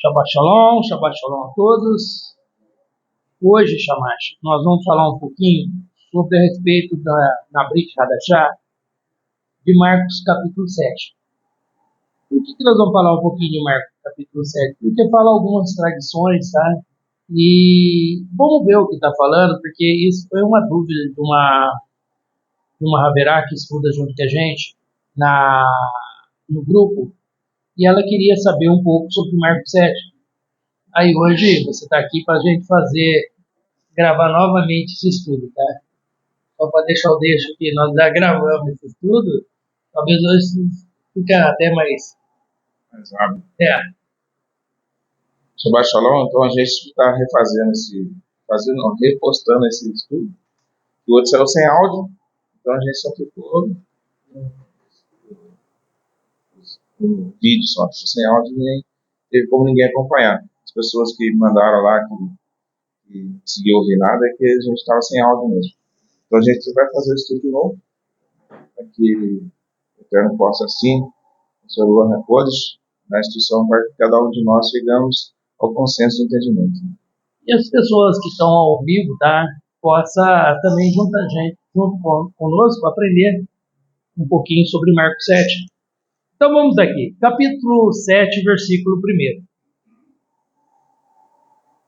Shabbat Shalom a todos. Hoje, Shamash, nós vamos falar um pouquinho sobre a respeito da Brit Hadashah de Marcos capítulo 7. Por que nós vamos falar um pouquinho de Marcos capítulo 7? Porque fala algumas tradições, tá? E vamos ver o que está falando, porque isso foi uma dúvida de uma Haverá que estuda junto com a gente no grupo, e ela queria saber um pouco sobre Marcos 7. Aí hoje você está aqui para a gente gravar novamente esse estudo, tá? Só para deixar o deixo que nós já gravamos esse estudo, talvez hoje fica até mais rápido. Shabbat Shalom, então a gente está repostando esse estudo. O outro saiu sem áudio, então a gente só ficou o vídeo só sem áudio, nem teve como ninguém acompanhar. As pessoas que mandaram lá, que conseguiu ouvir nada, é que a gente estava sem áudio mesmo. Então a gente vai fazer o estudo de novo, para que o Eterno possa assim, o Senhor Luana Kodesh, na instrução para que cada um de nós chegamos ao consenso de entendimento. E as pessoas que estão ao vivo, tá? Possa também junto conosco aprender um pouquinho sobre Marcos 7. Então vamos aqui, capítulo 7, versículo 1.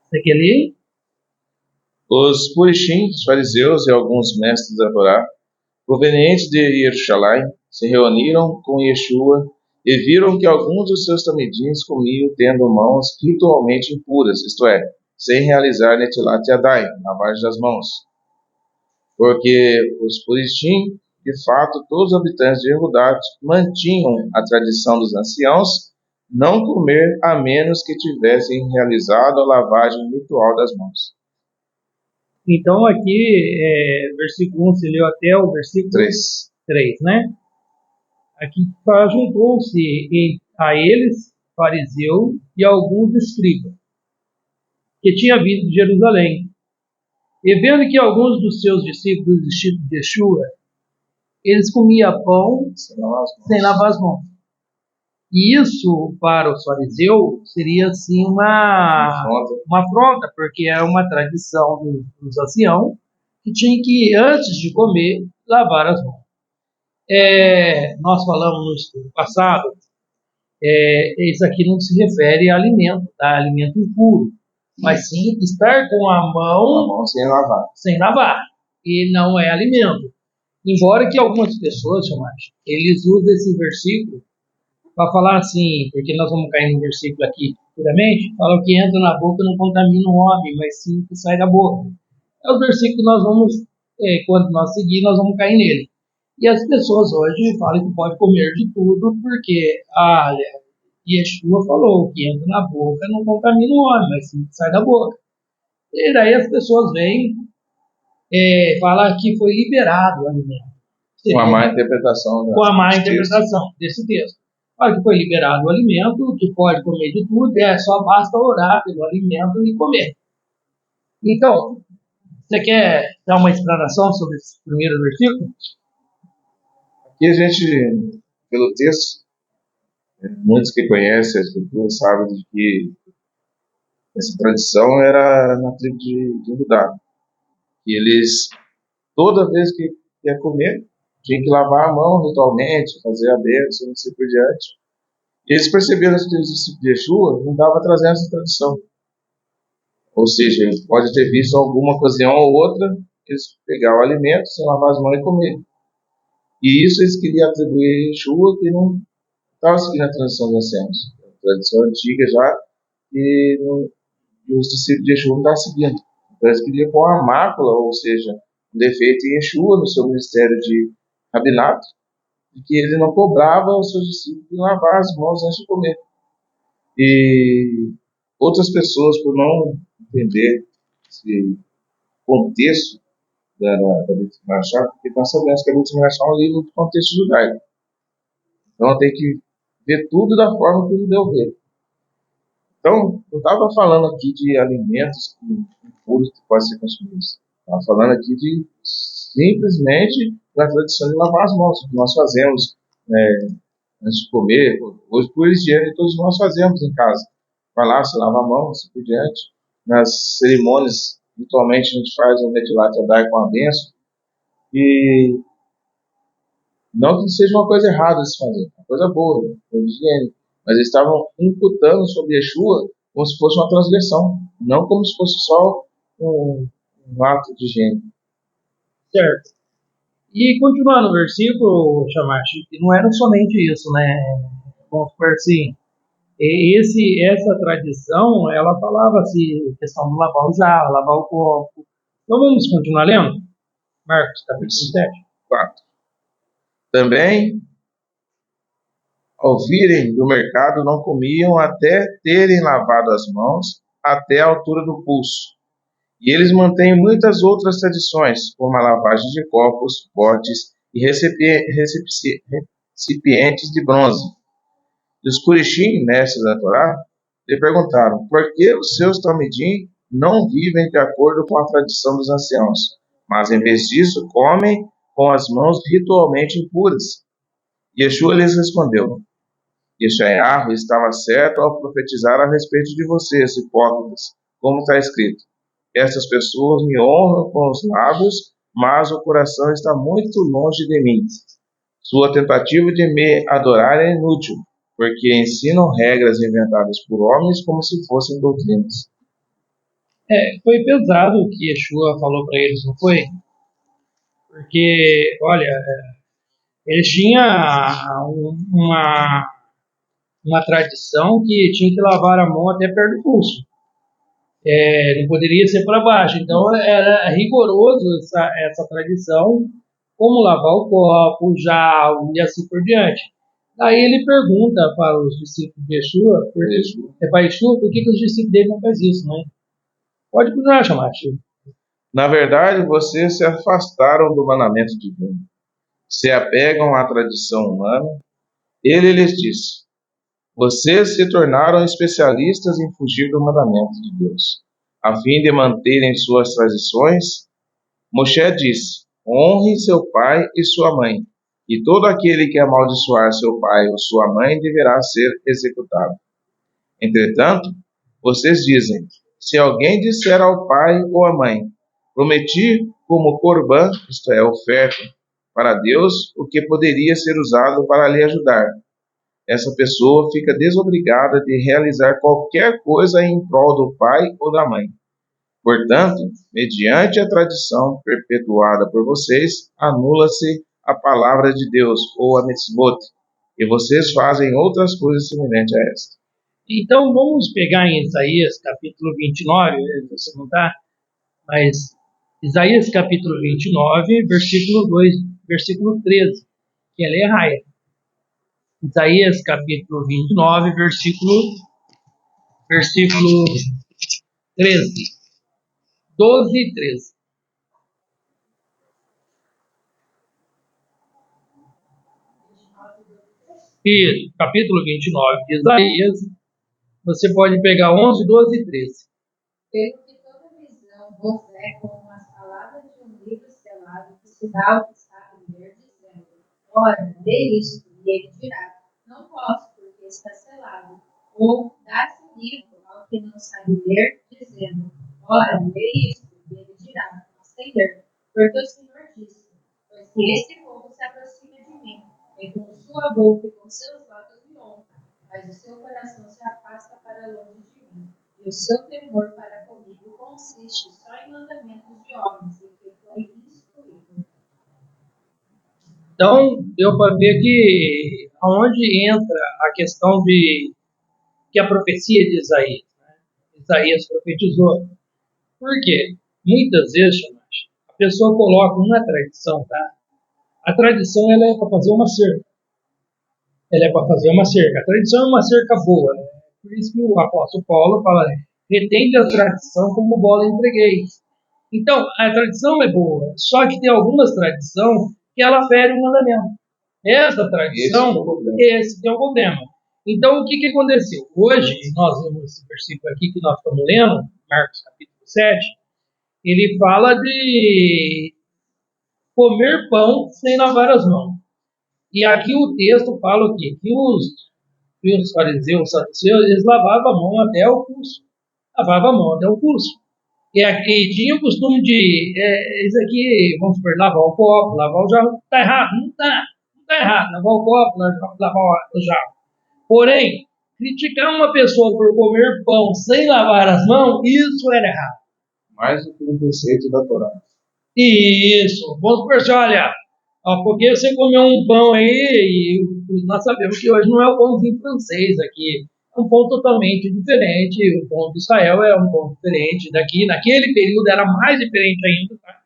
Você quer ler? Os Purishim, os fariseus e alguns mestres da Torá, provenientes de Jerusalém, se reuniram com Yeshua e viram que alguns dos seus talmidim comiam tendo mãos ritualmente impuras, isto é, sem realizar Netilat Yadayim, lavagem das mãos. Porque os Purishim, de fato, todos os habitantes de Judá mantinham a tradição dos anciãos não comer a menos que tivessem realizado a lavagem ritual das mãos. Então aqui, versículo 1, você leu até o versículo 3, né? Aqui juntou-se a eles, fariseu e alguns escribas, que tinha vindo de Jerusalém. E vendo que alguns dos seus discípulos de Yeshua, eles comiam pão sem lavar as mãos. E isso, para os fariseus, seria assim uma afronta, porque é uma tradição dos anciãos que tinha que, antes de comer, lavar as mãos. Nós falamos no estudo passado, isso aqui não se refere a alimento, tá? Alimento impuro, mas sim estar com a mão sem lavar, e não é alimento. Embora que algumas pessoas, eles usam esse versículo para falar assim, porque nós vamos cair no versículo aqui futuramente, fala que entra na boca não contamina o homem, mas sim que sai da boca. É o versículo que nós vamos, quando nós seguir, nós vamos cair nele. E as pessoas hoje falam que pode comer de tudo, porque Yeshua falou que entra na boca não contamina o homem, mas sim que sai da boca. E daí as pessoas vêm falar que foi liberado o alimento. Com a má interpretação. Com a má interpretação desse texto. Fala que foi liberado o alimento, que pode comer de tudo, só basta orar pelo alimento e comer. Então, você quer dar uma explanação sobre esse primeiro versículo? Aqui a gente, pelo texto, muitos que conhecem a escritura sabem de que essa tradição era na tribo de Judá. E eles, toda vez que ia comer, tinha que lavar a mão ritualmente, fazer a bênção, e assim por diante. E eles perceberam que os discípulos de Yeshua não estavam trazendo essa tradição. Ou seja, pode ter visto alguma ocasião ou outra, eles pegavam o alimento sem lavar as mãos e comer. E isso eles queriam atribuir a Yeshua, que não estava seguindo a tradição dos anciãos. A tradição antiga já, e os discípulos de Yeshua não estavam seguindo. Então eles queriam pôr uma mácula, ou seja, um defeito em Yeshua, no seu ministério de rabinato, de que ele não cobrava os seus discípulos de lavar as mãos antes de comer. E outras pessoas, por não entender esse contexto da Brit Hadashah, porque nós sabemos que a Brit Hadashah é um livro de contexto judaico. Então tem que ver tudo da forma que o judeu vê. Então, eu estava falando aqui de alimentos impuros que podem ser consumidos. Estava falando aqui de simplesmente da tradição de lavar as mãos, que nós fazemos antes de comer, hoje por higiene todos nós fazemos em casa. vai lá, se lava a mão, assim por diante. Nas cerimônias, habitualmente a gente faz o Netilat Yadai com a bênção. E não que seja uma coisa errada de se fazer, uma coisa boa, coisa higiênica. Mas eles estavam imputando sobre Yeshua como se fosse uma transgressão, não como se fosse só um ato de higiene. Certo. E continuando o versículo, Shamash, que não era somente isso, né? Vamos supor assim, essa tradição, ela falava assim, questão de lavar o jarro, lavar o copo. Então vamos continuar lendo? Marcos, capítulo 7. 4. Também, ao virem do mercado, não comiam até terem lavado as mãos até a altura do pulso. E eles mantêm muitas outras tradições, como a lavagem de copos, potes e recipientes de bronze. E os Kurishim, mestres da Torá, lhe perguntaram, por que os seus Talmidim não vivem de acordo com a tradição dos anciãos, mas em vez disso comem com as mãos ritualmente impuras? Yeshua lhes respondeu, Yeshayahu estava certo ao profetizar a respeito de vocês, hipócritas, como está escrito. Essas pessoas me honram com os lábios, mas o coração está muito longe de mim. Sua tentativa de me adorar é inútil, porque ensinam regras inventadas por homens como se fossem doutrinas. Foi pesado o que Yeshua falou para eles, não foi? Porque, olha, eles tinham uma tradição que tinha que lavar a mão até perto do pulso. Não poderia ser para baixo. Então era rigoroso essa tradição, como lavar o copo, o jarro e assim por diante. Daí ele pergunta para os discípulos de Yeshua, para Yeshua, por que os discípulos dele não fazem isso, né? Pode continuar, Shamash. Na verdade, vocês se afastaram do mandamento divino, se apegam à tradição humana. Ele lhes disse, vocês se tornaram especialistas em fugir do mandamento de Deus, a fim de manterem suas tradições. Moshe disse, honre seu pai e sua mãe, e todo aquele que amaldiçoar seu pai ou sua mãe deverá ser executado. Entretanto, vocês dizem, se alguém disser ao pai ou à mãe, prometi como corbã, isto é, oferta, para Deus, o que poderia ser usado para lhe ajudar, essa pessoa fica desobrigada de realizar qualquer coisa em prol do pai ou da mãe. Portanto, mediante a tradição perpetuada por vocês, anula-se a palavra de Deus, ou a mitzvot, e vocês fazem outras coisas semelhantes a esta. Então vamos pegar em Isaías capítulo 29, você não está? Mas Isaías capítulo 29, versículo 2, versículo 13, que ela é raia. Isaías capítulo 29, versículo 13. 12 e 13. E capítulo 29 de Isaías, você pode pegar 11, 12 e 13. Pelo que toda visão vos é como as palavras de um livro selado que se dá ao que sabe ler, dizendo, ora, lê isto, e ele dirá, não posso, porque está selado. Ou dá-se livro ao que não sabe ler, dizendo, ora, lê isto, e ele dirá, não sei ler. Porque o Senhor disse, pois que este povo se aproxima de mim, e com sua boca e com seus lábios me honra, mas o seu coração se afasta para longe de mim. E o seu temor para comigo consiste só em mandamentos de homens, e que foi instruído. Então, deu para ver que aonde entra a questão de que a profecia de Isaías. Né? Isaías profetizou. Por quê? Muitas vezes, a pessoa coloca uma tradição, tá? A tradição ela é para fazer uma cerca. Ela é para fazer uma cerca. A tradição é uma cerca boa. Né? Por isso que o apóstolo Paulo fala, né? Retende a tradição como bola entreguei. Então, a tradição é boa, só que tem algumas tradições que ela fere o mandamento. Essa tradição, esse é o problema. Então, o que aconteceu? Hoje, nós vemos esse versículo aqui que nós estamos lendo, Marcos capítulo 7, ele fala de comer pão sem lavar as mãos. E aqui o texto fala o quê? Que e os fariseus, os saduceus, eles lavavam a mão até o pulso. Lavavam a mão até o pulso. E aqui tinha o costume de, isso aqui, vamos supor, lavar o copo, lavar o jarro. Está errado? Não está. Não está errado. Lavar o copo, lavar o jarro. Porém, criticar uma pessoa por comer pão sem lavar as mãos, isso era errado. Mais do que um preceito da Torá. Isso. Vamos supor assim, olha, porque você comeu um pão aí, e nós sabemos que hoje não é o pãozinho francês aqui. É um pão totalmente diferente. O pão de Israel é um pão diferente daqui. Naquele período era mais diferente ainda, tá?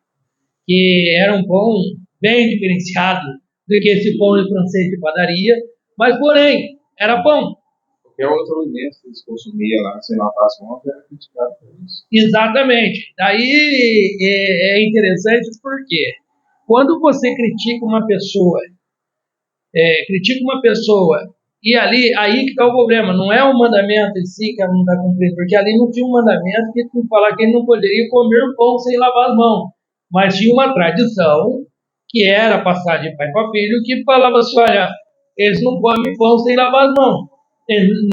Que era um pão bem diferenciado do que esse pão francês de padaria. Mas, porém, era pão. Qualquer outro alimento que eles consumiam lá, sem lavar as mãos, era criticado por isso. Exatamente. Daí é interessante porque quando você critica uma pessoa, e aí que está o problema, não é o mandamento em si que ela não está cumprindo, porque ali não tinha um mandamento que falar que ele não poderia comer pão sem lavar as mãos, mas tinha uma tradição que era passar de pai para filho, que falava assim, olha, eles não comem pão sem lavar as mãos,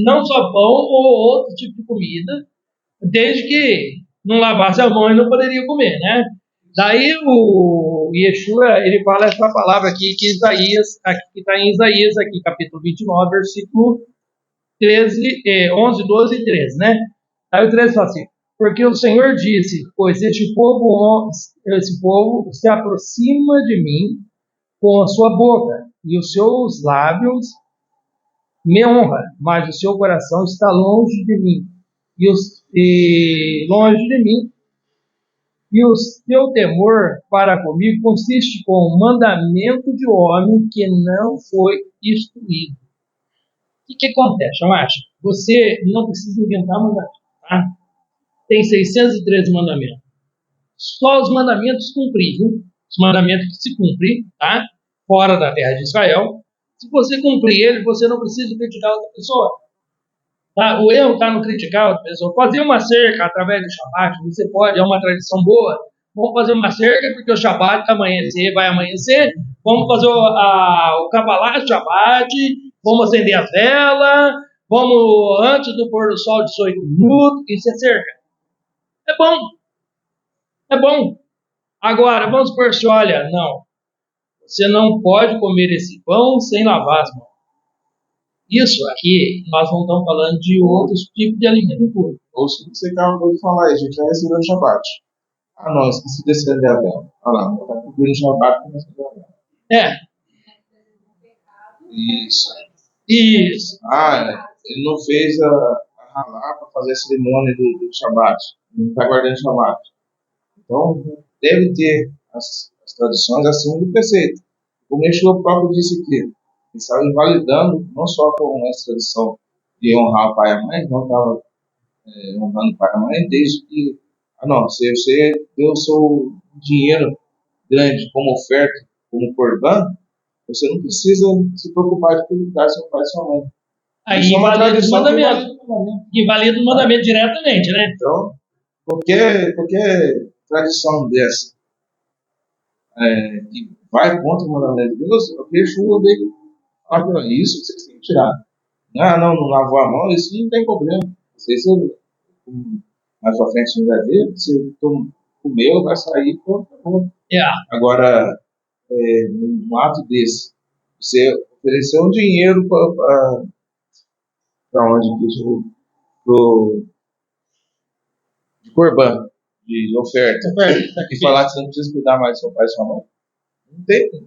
não só pão ou outro tipo de comida, desde que não lavasse as mãos, não poderia comer, né? Daí o Yeshua, ele fala essa palavra aqui, que está em Isaías, aqui, capítulo 29, versículo 11, 12 e 13, né? Aí o 13 fala assim, porque o Senhor disse, pois esse povo se aproxima de mim com a sua boca, e os seus lábios me honram, mas o seu coração está longe de mim, longe de mim. E o seu temor para comigo consiste com o mandamento de homem que não foi instruído. O que acontece, Chamacha? Você não precisa inventar mandamento, tá? Tem 613 mandamentos. Só os mandamentos cumpridos, os mandamentos que se cumprem, tá? Fora da terra de Israel. Se você cumprir ele, você não precisa criticar outra pessoa. Tá? O erro está no criticar outra pessoa. Fazer uma cerca através do Shabat, você pode, é uma tradição boa. Vamos fazer uma cerca porque o Shabat vai amanhecer. Vamos fazer o Kabbalah Shabat. Vamos acender a vela. Vamos antes do pôr do sol 18 minutos. Isso é cerca. É bom. É bom. Agora, vamos supor se olha, não. Você não pode comer esse pão sem lavar as mãos. Isso aqui, nós não estamos falando de outros tipos de alimento impuro. Ou se você acabou de falar, a gente vai receber o Shabat. Nós que se descender a vela. Olha lá, está cumprindo o Shabat com essa vela. Isso. Ele não fez a halá para fazer a cerimônia do Shabat. Não está guardando o Shabat. Então, deve ter as tradições acima do preceito. Como o Yeshua próprio disse aqui, ele estava invalidando não só com essa tradição de honrar o pai e a mãe, não estava honrando o pai e a mãe, desde que, você deu o seu dinheiro grande como oferta, como corbã, você não precisa se preocupar de cuidar seu pai e sua mãe. Aí invalida o mandamento. Invalida o mandamento diretamente, né? Então, qualquer tradição dessa que vai contra o mandamento de Deus, eu deixo isso que vocês têm que tirar. Não lavou a mão, isso não tem problema. Mais pra frente você vai ver, você comeu, vai sair, pronto. Agora, num ato desse, você ofereceu um dinheiro para onde? De corbã, de oferta. E falar que você não precisa cuidar mais do seu pai e sua mãe. Não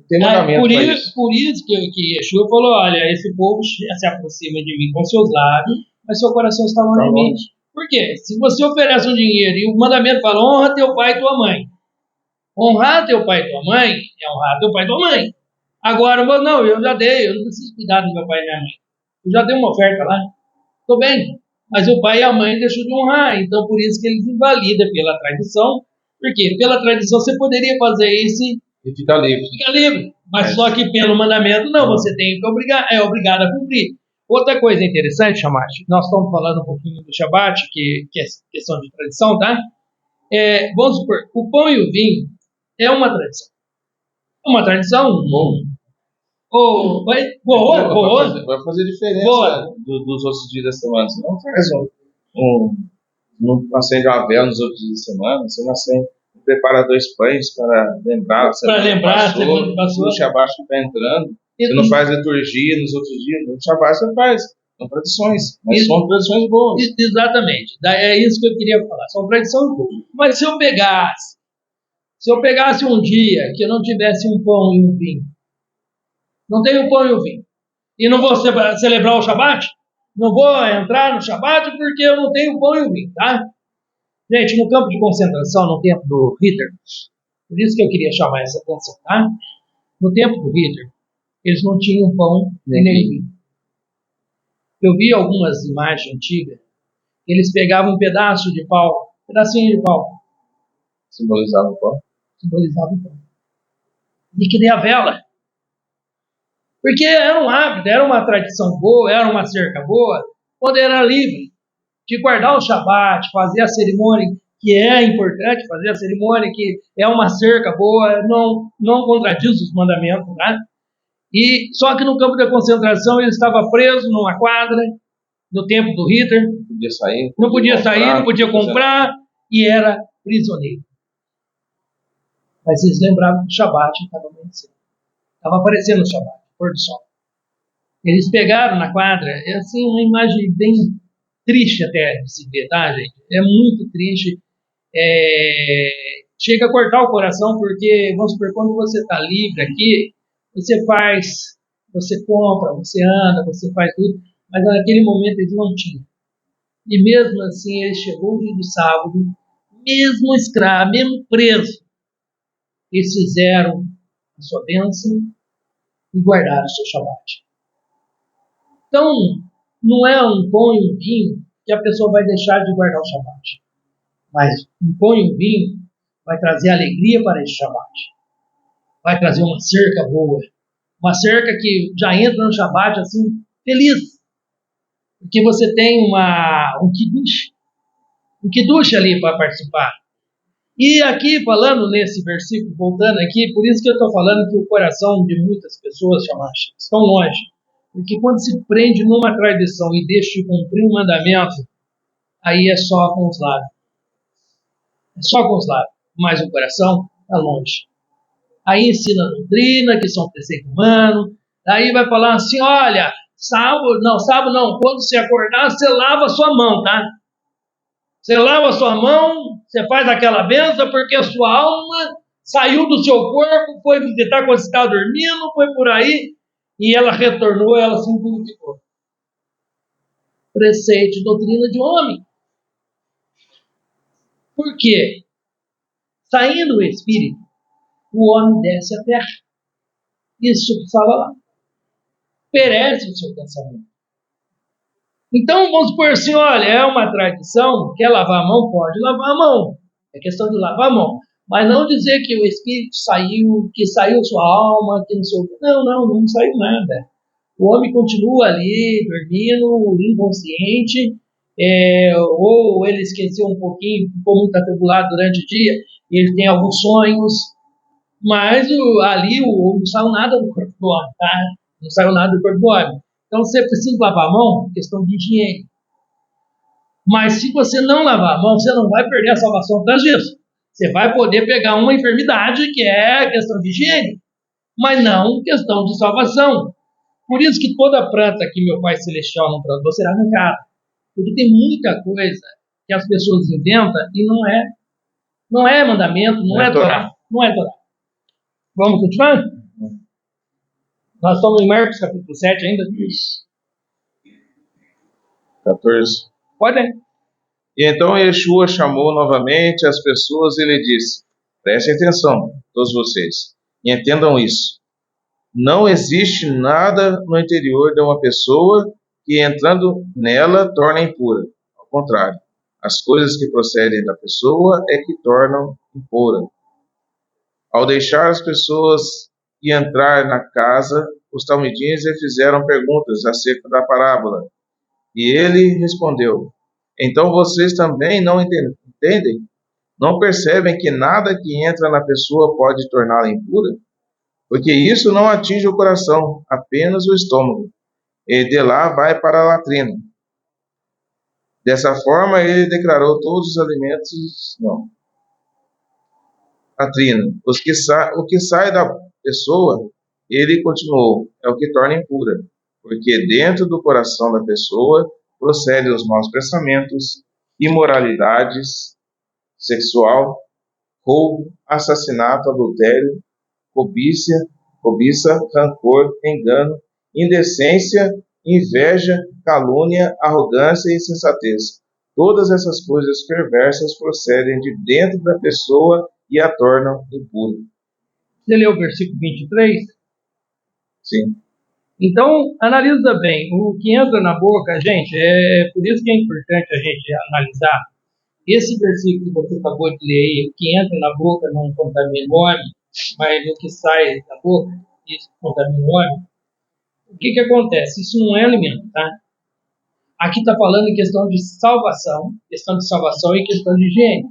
tem mandamento para isso. Por isso que Yeshua falou, olha, esse povo se aproxima de mim com seus lábios, mas seu coração está longe de mim. Por quê? Se você oferece um dinheiro e o mandamento fala, honra teu pai e tua mãe. Honrar teu pai e tua mãe é honrar teu pai e tua mãe. Agora, não, eu já dei, eu não preciso cuidar do meu pai e minha mãe. Eu já dei uma oferta lá. Estou bem. Mas o pai e a mãe deixam de honrar. Então, por isso que eles invalidam pela tradição. Porque pela tradição você poderia fazer isso e ficar livre. Fica livre. Mas só que pelo mandamento, não, você tem que é obrigado a cumprir. Outra coisa interessante, Shamash, nós estamos falando um pouquinho do Shabat, que é questão de tradição, tá? Vamos supor, o pão e o vinho é uma tradição. É uma tradição. Vai fazer diferença dos outros dias da semana. Você não faz não acende uma vela nos outros dias da semana, você não acende, prepara 2 pães para lembrar a semana que passou, no Shabat que está entrando. Você não faz liturgia nos outros dias, no Shabat você faz. São tradições, mas são tradições boas. Exatamente, é isso que eu queria falar, são tradições boas. Mas se eu pegasse um dia que eu não tivesse um pão e um vinho, não tenho pão e um vinho, e não vou celebrar o Shabat, não vou entrar no Shabat porque eu não tenho pão e um vinho, tá? Gente, no campo de concentração, no tempo do Hitler, por isso que eu queria chamar essa atenção, tá? No tempo do Hitler, eles não tinham pão e nem vinho. Eu vi algumas imagens antigas, eles pegavam um pedaço de pau, pedacinho de pau. Simbolizava o pão. Simbolizava o pão. E que nem a vela. Porque era um hábito, era uma tradição boa, era uma cerca boa, quando era livre de guardar o Shabat, fazer a cerimônia, que é importante, fazer a cerimônia, que é uma cerca boa, não contradiz os mandamentos, né? E só que no campo da concentração ele estava preso numa quadra, no tempo do Hitler, não podia sair, não podia comprar, e era prisioneiro. Mas eles lembravam que o Shabat estava amanhecendo. Estava aparecendo o Shabat, pôr do sol. Eles pegaram na quadra, é assim uma imagem bem triste até de se ver, tá, gente? É muito triste. Chega a cortar o coração, porque, vamos supor, quando você está livre aqui, você faz, você compra, você anda, você faz tudo, mas naquele momento eles não tinham. E mesmo assim, ele chegou o dia de sábado, mesmo escravo, mesmo preso, eles fizeram a sua bênção e guardaram o seu Shabat. Então, não é um pão e um vinho que a pessoa vai deixar de guardar o Shabat. Mas um pão e um vinho vai trazer alegria para esse Shabat. Vai trazer uma cerca boa. Uma cerca que já entra no Shabat assim, feliz. Porque você tem um kiddush ali para participar. E aqui, falando nesse versículo, voltando aqui, por isso que eu estou falando que o coração de muitas pessoas, Shamash, estão longe. Porque quando se prende numa tradição e deixa de cumprir um mandamento, aí é só com os lábios. É só com os lábios. Mas o coração está longe. Aí ensina a doutrina, que são preceito humano. Aí vai falar assim, olha, sábado não, quando você acordar, você lava a sua mão, tá? Você lava a sua mão, você faz aquela benção, porque a sua alma saiu do seu corpo, foi visitar quando você estava dormindo, foi por aí, e ela retornou, ela se purificou. Preceito de doutrina de homem. Por quê? Saindo o espírito, o homem desce à terra. Isso que fala lá. Perece o seu pensamento. Então, vamos supor assim, olha, é uma tradição, quer lavar a mão? Pode lavar a mão. É questão de lavar a mão. Mas não dizer que o espírito saiu, que saiu sua alma, que não sei o quê. Não saiu nada. O homem continua ali, dormindo, inconsciente, ou ele esqueceu um pouquinho, ficou muito atribulado durante o dia, ele tem alguns sonhos, mas ali não saiu nada do corpo do homem, tá? Não saiu nada do corpo do homem. Então, você precisa lavar a mão, questão de higiene. Mas se você não lavar a mão, você não vai perder a salvação por causa disso. Você vai poder pegar uma enfermidade que é questão de higiene, mas não questão de salvação. Por isso que toda planta que meu Pai Celestial não plantou será arrancada. Porque tem muita coisa que as pessoas inventam e não é mandamento, não é Torá. Não é Torá. Vamos continuar? Nós estamos em Marcos capítulo 7 ainda. 14. Pode ir. E então Yeshua chamou novamente as pessoas e lhe disse, prestem atenção, todos vocês, e entendam isso. Não existe nada no interior de uma pessoa que entrando nela torna impura. Ao contrário, as coisas que procedem da pessoa é que tornam impura. Ao deixar as pessoas e entrar na casa, os talmidim lhe fizeram perguntas acerca da parábola. E ele respondeu, então vocês também não entendem? Não percebem que nada que entra na pessoa pode torná-la impura? porque isso não atinge o coração, apenas o estômago, e de lá vai para a latrina. Dessa forma, ele declarou todos os alimentos, não, latrina. O que sai da pessoa, ele continuou, é o que torna impura, porque dentro do coração da pessoa procedem os maus pensamentos, imoralidades sexual, roubo, assassinato, adultério, cobiça, rancor, engano, indecência, inveja, calúnia, arrogância e insensatez. Todas essas coisas perversas procedem de dentro da pessoa e a tornam impura. Você leu o versículo 23? Sim. Então, analisa bem. O que entra na boca, gente, é por isso que é importante a gente analisar. Esse versículo que você acabou de ler aí, o que entra na boca não contamina o homem, mas o que sai da boca, isso contamina o homem. O que acontece? Isso não é alimento, tá? Aqui está falando em questão de salvação e questão de higiene.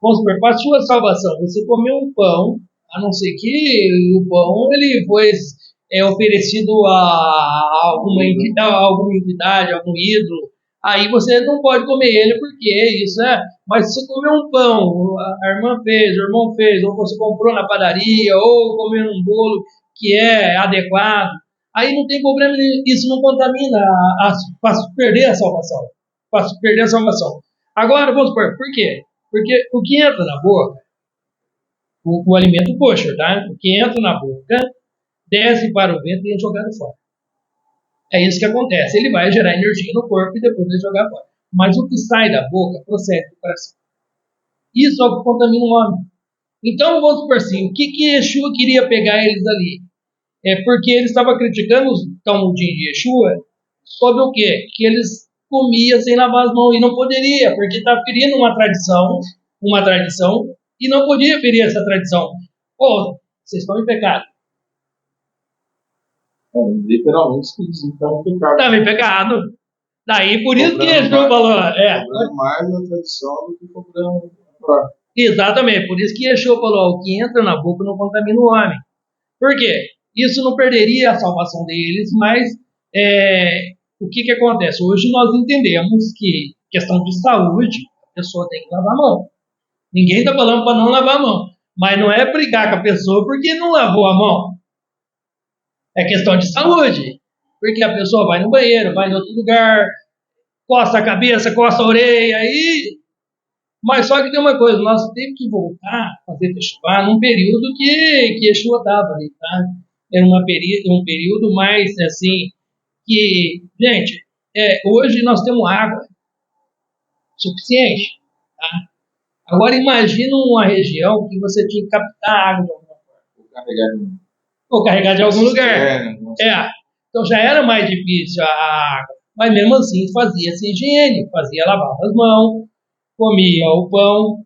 Vamos supor, para a sua salvação, você comeu um pão, a não ser que o pão ele foi oferecido a alguma entidade, algum ídolo, aí você não pode comer ele porque isso é. Mas se você comeu um pão, a irmã fez, o irmão fez, ou você comprou na padaria, ou comeu um bolo que é adequado, aí não tem problema, isso não contamina para perder a salvação. Para perder a salvação. Agora, vamos supor, por quê? Porque o que entra na boca, o alimento kosher, tá? O que entra na boca, desce para o ventre e é jogado fora. É isso que acontece. Ele vai gerar energia no corpo e depois vai jogar fora. Mas o que sai da boca procede do coração. Isso é o que contamina o homem. Então, vamos supor assim, o que Yeshua queria pegar eles ali? É porque ele estava criticando os Talmudim de Yeshua sobre o quê? Que eles comiam sem lavar as mãos. E não poderia, porque está ferindo uma tradição, e não podia ferir essa tradição. Pô, vocês estão em pecado. Literalmente, eles estão em pecado. Estão em pecado. Daí, por isso que Yeshua falou. Cobrando mais a tradição do que cobrando a Torá. Exatamente, por isso que Yeshua falou: o que entra na boca não contamina o homem. Por quê? Isso não perderia a salvação deles, mas o que acontece? Hoje nós entendemos que, questão de saúde, a pessoa tem que lavar a mão. Ninguém está falando para não lavar a mão. Mas não é brigar com a pessoa porque não lavou a mão. É questão de saúde. Porque a pessoa vai no banheiro, vai em outro lugar, coça a cabeça, coça a orelha, mas só que tem uma coisa, nós temos que voltar a fazer Teshuvah num período que Yeshua estava ali, tá? Era um período mais, assim, que, gente, hoje nós temos água suficiente, tá? Agora imagina uma região que você tinha que captar água de alguma forma. Ou carregar de algum lugar. Então já era mais difícil a água. Mas mesmo assim fazia-se higiene, fazia lavar as mãos, comia o pão.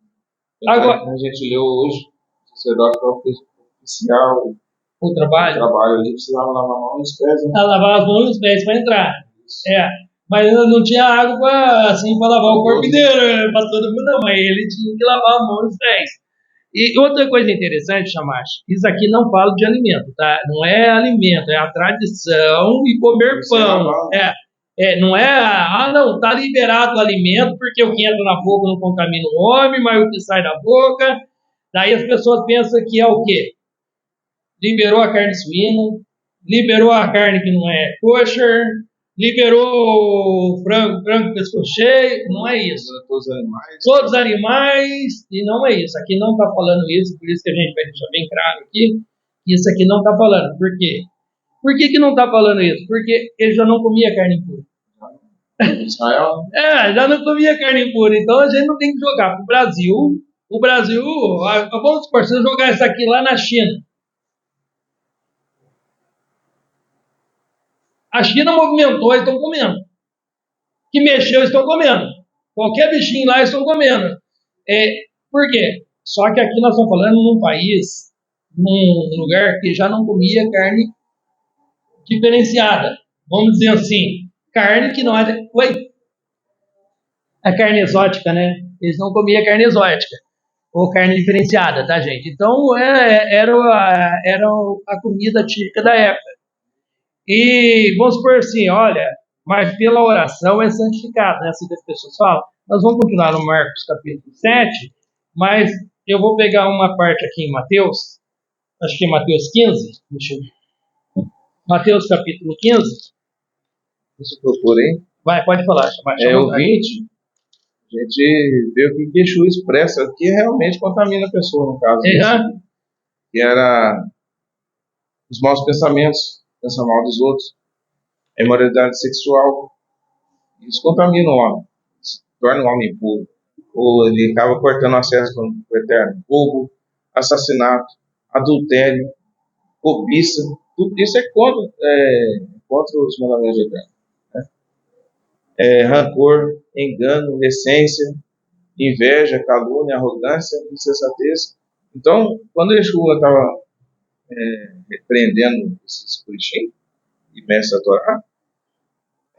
Agora, a gente leu hoje, o sacerdote oficial o trabalho ali, precisava lavar a mão e os pés. Lavar as mãos e os pés para entrar. Mas não tinha água para lavar o corpo inteiro, para todo mundo, não. Mas ele tinha que lavar a mão e os pés. E outra coisa interessante, Shamash, isso aqui não fala de alimento, tá? Não é alimento, é a tradição e comer pão. Não é, não, tá liberado o alimento, porque o que entra na boca não contamina o homem, mas o que sai da boca, daí as pessoas pensam que é o quê? Liberou a carne suína, liberou a carne que não é kosher, liberou o frango pescoço cheio, não é isso. Todos os animais, e não é isso. Aqui não está falando isso, por isso que a gente vai deixar bem claro aqui, isso aqui não está falando. Por quê? Por que não está falando isso? Porque ele já não comia carne impura. Já não comia carne impura, então a gente não tem que jogar para o Brasil. Vamos supor, se eu jogar isso aqui lá na China, a China movimentou, eles estão comendo. Que mexeu, eles estão comendo. Qualquer bichinho lá, eles estão comendo. Por quê? Só que aqui nós estamos falando num país, num lugar que já não comia carne diferenciada. Vamos dizer assim, carne que não é... A carne exótica, né? Eles não comiam carne exótica. ou carne diferenciada, tá, gente? Então, era a comida típica da época. E vamos supor assim, olha, mas pela oração é santificado, né? Assim que as pessoas falam. Nós vamos continuar no Marcos capítulo 7, mas eu vou pegar uma parte aqui em Mateus, acho que é Mateus 15, deixa eu ver. Mateus capítulo 15. Você procura, hein? Vai, pode falar. O 20, a gente vê o que Yeshua expressa, que realmente contamina a pessoa, no caso disso, que era os maus pensamentos, pensar mal dos outros, a imoralidade sexual. Isso contamina o homem, torna o homem impuro. Ou ele acaba cortando acesso com o eterno. Roubo, assassinato, adultério, cobiça, tudo isso é contra os mandamentos de Deus. Rancor, engano, essência, inveja, calúnia, arrogância, insensatez. Então, quando Yeshua estava repreendendo esses purixim e mestres da Torá,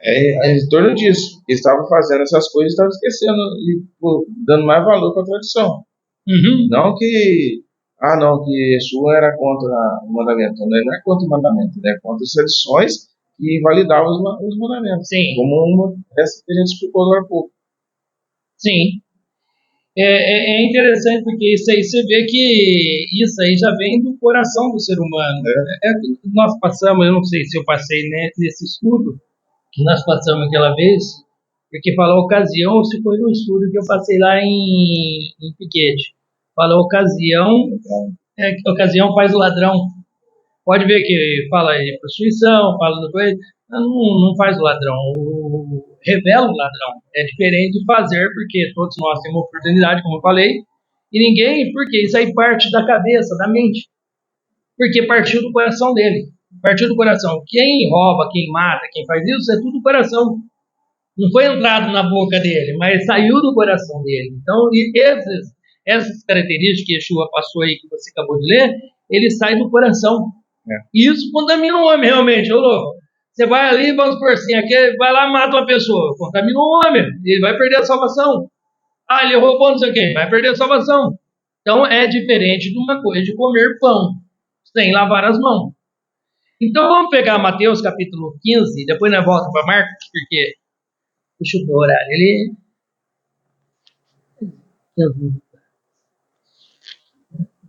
em torno disso. Ele estava fazendo essas coisas e estava esquecendo e dando mais valor para a tradição. Uhum. Não que Yeshua era contra o mandamento. Ele não é contra o mandamento, ele é contra as tradições que invalidavam os mandamentos. Sim. Como essa que a gente explicou agora há pouco. Sim. É interessante porque isso aí você vê que isso aí já vem do coração do ser humano. Nós passamos, eu não sei se eu passei nesse estudo que nós passamos aquela vez, porque falou ocasião, se foi no estudo que eu passei lá em Piquete. Falou ocasião faz o ladrão. Pode ver que fala de prostituição, fala do coisa, não faz o ladrão, revela o ladrão. É diferente de fazer, porque todos nós temos oportunidade, como eu falei, e ninguém, porque isso aí parte da cabeça, da mente, porque partiu do coração dele, partiu do coração. Quem rouba, quem mata, quem faz isso, é tudo do coração. Não foi entrado na boca dele, mas saiu do coração dele. Então, essas características que Yeshua passou aí, que você acabou de ler, ele sai do coração. E isso contamina o homem, realmente, ô louco. Você vai ali, vamos por assim, aqui, vai lá e mata uma pessoa, contamina o homem, ele vai perder a salvação. Ele roubou não sei o quê, vai perder a salvação. Então é diferente de uma coisa de comer pão sem lavar as mãos. Então vamos pegar Mateus capítulo 15, depois nós voltamos para Marcos, porque deixa eu ver o horário.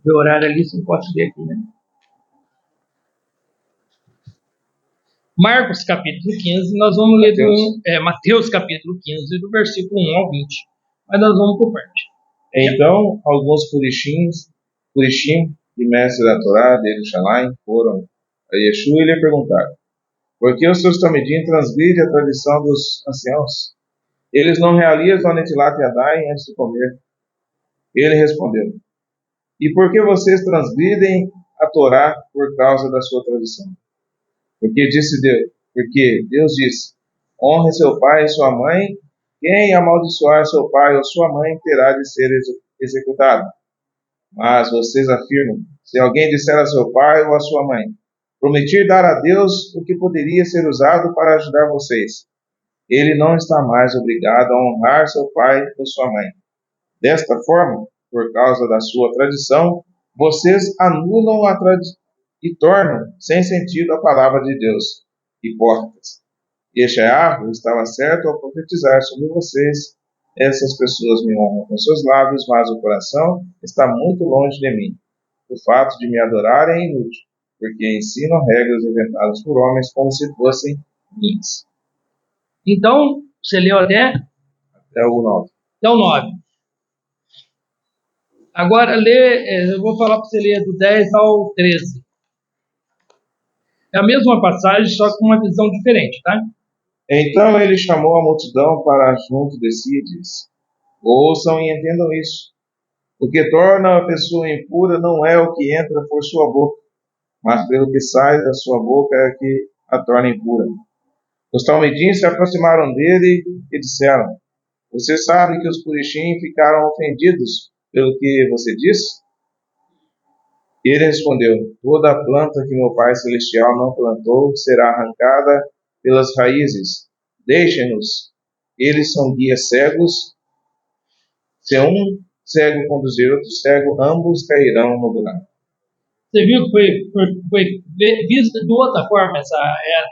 O horário ali, você não pode ver aqui, né? Marcos capítulo 15, nós vamos ler Mateus capítulo 15, do versículo 1 ao 20. Mas nós vamos por parte. Então, alguns purishim e mestres da Torá de Jerusalém foram a Yeshua e lhe perguntaram: por que os seus talmidim transgridem a tradição dos anciãos? Eles não realizam a Netilat Yadai antes de comer. Ele respondeu: e por que vocês transgridem a Torá por causa da sua tradição? Porque Deus disse: honre seu pai e sua mãe. Quem amaldiçoar seu pai ou sua mãe terá de ser executado. Mas vocês afirmam: se alguém disser a seu pai ou a sua mãe, prometi dar a Deus o que poderia ser usado para ajudar vocês, ele não está mais obrigado a honrar seu pai ou sua mãe. Desta forma, por causa da sua tradição, vocês anulam a tradição e tornam sem sentido a palavra de Deus. Hipócritas. Yeshayahu estava certo ao profetizar sobre vocês. Essas pessoas me honram com seus lábios, mas o coração está muito longe de mim. O fato de me adorarem é inútil, porque ensinam regras inventadas por homens como se fossem minhas. Então, você leu até o 9. Até o 9. Agora, eu vou falar para você ler do 10 ao 13. É a mesma passagem, só com uma visão diferente, tá? Então ele chamou a multidão para junto de si e disse: ouçam e entendam isso. O que torna a pessoa impura não é o que entra por sua boca, mas pelo que sai da sua boca é que a torna impura. Os talmidim se aproximaram dele e disseram: você sabe que os purishim ficaram ofendidos pelo que você disse? Ele respondeu: toda a planta que meu Pai Celestial não plantou será arrancada pelas raízes. Deixem-nos. Eles são guias cegos. cego conduzir outro cego, ambos cairão no buraco. Você viu que foi vista de outra forma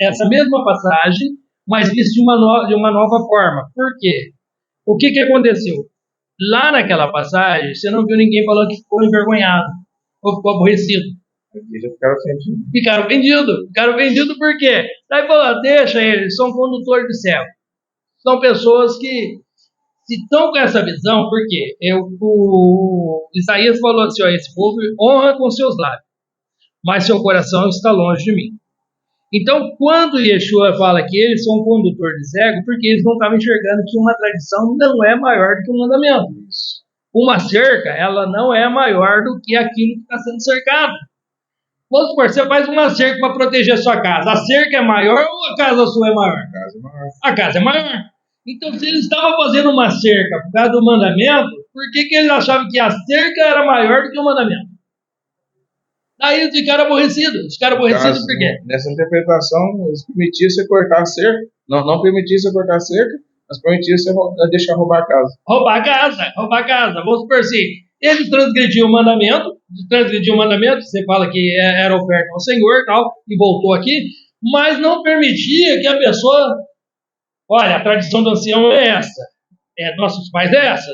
essa mesma passagem, mas vista de uma nova forma. Por quê? O que aconteceu? Lá naquela passagem, você não viu ninguém falando que ficou envergonhado ou ficou aborrecido. Aqui já ficaram ofendidos. Ficaram vendidos por quê? Daí falou, deixa eles, são condutores de céu. São pessoas que se estão com essa visão, porque o Isaías falou assim, ó, esse povo honra com seus lábios, mas seu coração está longe de mim. Então, quando Yeshua fala que eles são condutor de cego, porque eles não estavam enxergando que uma tradição não é maior do que um mandamento. Uma cerca, ela não é maior do que aquilo que está sendo cercado. Vamos supor, você faz uma cerca para proteger a sua casa. A cerca é maior ou a casa sua é maior? A casa é maior. A casa é maior. Então, se eles estavam fazendo uma cerca por causa do mandamento, por que eles achavam que a cerca era maior do que o mandamento? Daí eles ficaram aborrecidos. Ficaram aborrecidos por quê? Nessa interpretação, eles permitiam você cortar a cerca. Não permitiam você cortar a cerca, mas permitiam você deixar roubar a casa. Roubar a casa. Vamos supor assim, eles transgrediam o mandamento, você fala que era oferta ao Senhor tal, e voltou aqui, mas não permitia que a pessoa, olha, a tradição do ancião é essa, nossos pais é essa,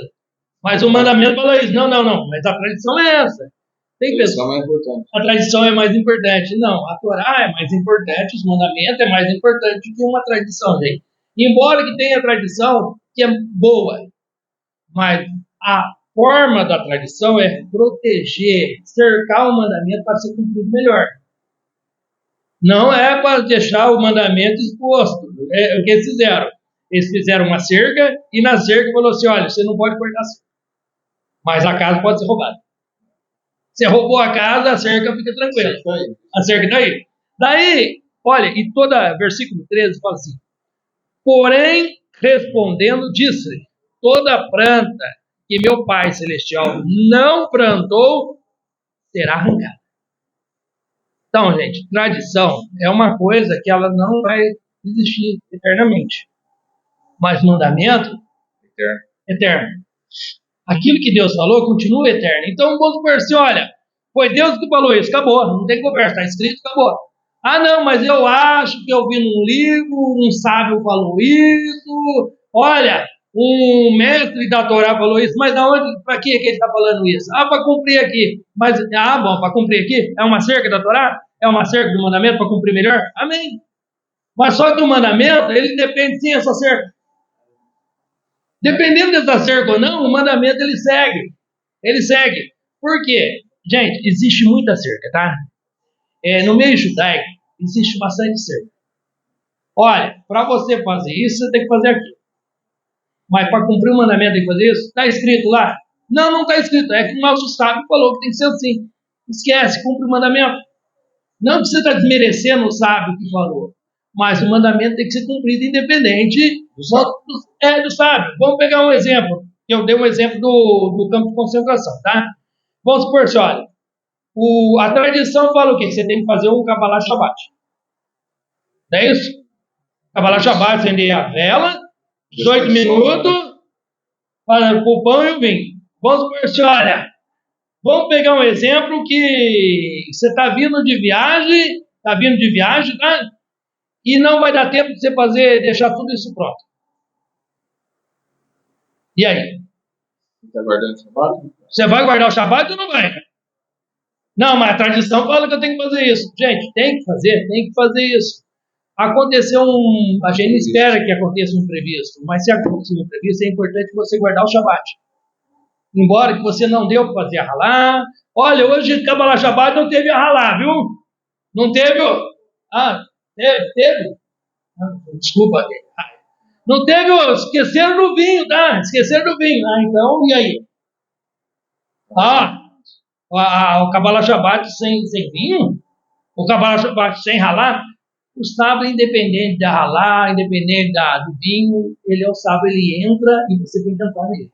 mas o mandamento fala isso, não, mas a tradição é essa. Tem pessoa, a tradição é mais importante. Não, a Torá é mais importante, os mandamentos é mais importante que uma tradição, gente. Embora que tenha tradição que é boa, mas a forma da tradição é proteger, cercar o mandamento para ser cumprido melhor. Não é para deixar o mandamento exposto. O que eles fizeram? Eles fizeram uma cerca e na cerca falou assim, olha, você não pode cortar a cerca, mas a casa pode ser roubada. Você roubou a casa, a cerca fica tranquila. A cerca está aí. Daí, olha, e toda, versículo 13 fala assim, porém, respondendo, disse-lhe, toda planta que meu Pai Celestial não plantou, será arrancada. Então, gente, tradição é uma coisa que ela não vai existir eternamente. Mas mandamento, eterno. Aquilo que Deus falou continua eterno. Então, vamos supor assim, olha, foi Deus que falou isso, acabou, não tem conversa, está escrito, acabou. Ah, não, mas eu acho que eu vi num livro, um sábio falou isso, olha, um mestre da Torá falou isso, mas para que ele está falando isso? Ah, para cumprir aqui. Mas, bom, para cumprir aqui, é uma cerca da Torá? É uma cerca do mandamento para cumprir melhor? Amém. Mas só que o mandamento, ele depende sim dessa cerca. Dependendo dessa cerca ou não, o mandamento ele segue. Ele segue. Por quê? Gente, existe muita cerca, tá? No meio judaico, existe bastante cerca. Olha, para você fazer isso, você tem que fazer aquilo. Mas para cumprir o mandamento tem que fazer isso? Está escrito lá? Não está escrito. É que o nosso sábio falou que tem que ser assim. Esquece, cumpre o mandamento. Não que você está desmerecendo o sábio que falou. Mas o mandamento tem que ser cumprido independente do sábio. Vamos pegar um exemplo. Eu dei um exemplo do campo de concentração, tá? Vamos supor assim, olha. A tradição fala o quê? Você tem que fazer um Kabbalah Shabbat. Não é isso? Kabbalah Shabbat, acender a vela, 18 minutos, para o pão e o vinho. Vamos supor assim, olha. Vamos pegar um exemplo que você está vindo de viagem, tá? E não vai dar tempo de você deixar tudo isso pronto. E aí? Você está guardando o Shabbat? Você vai guardar o Shabbat ou não vai? Não, mas a tradição fala que eu tenho que fazer isso. Gente, tem que fazer isso. Aconteceu a gente não espera que aconteça um imprevisto, mas se acontecer um imprevisto, é importante você guardar o Shabbat. Embora que você não deu para fazer a halá. Olha, hoje Kabbalah Shabbat não teve a halá, viu? Não teve? Teve? Desculpa. Não teve, esqueceram do vinho, tá? Esqueceram do vinho. Então, e aí? O Kabbalah Shabbat sem vinho? O Kabbalah Shabbat sem halá? O sábado, independente da halá, independente do vinho, ele é o sábado, ele entra e você tem que entrar nele.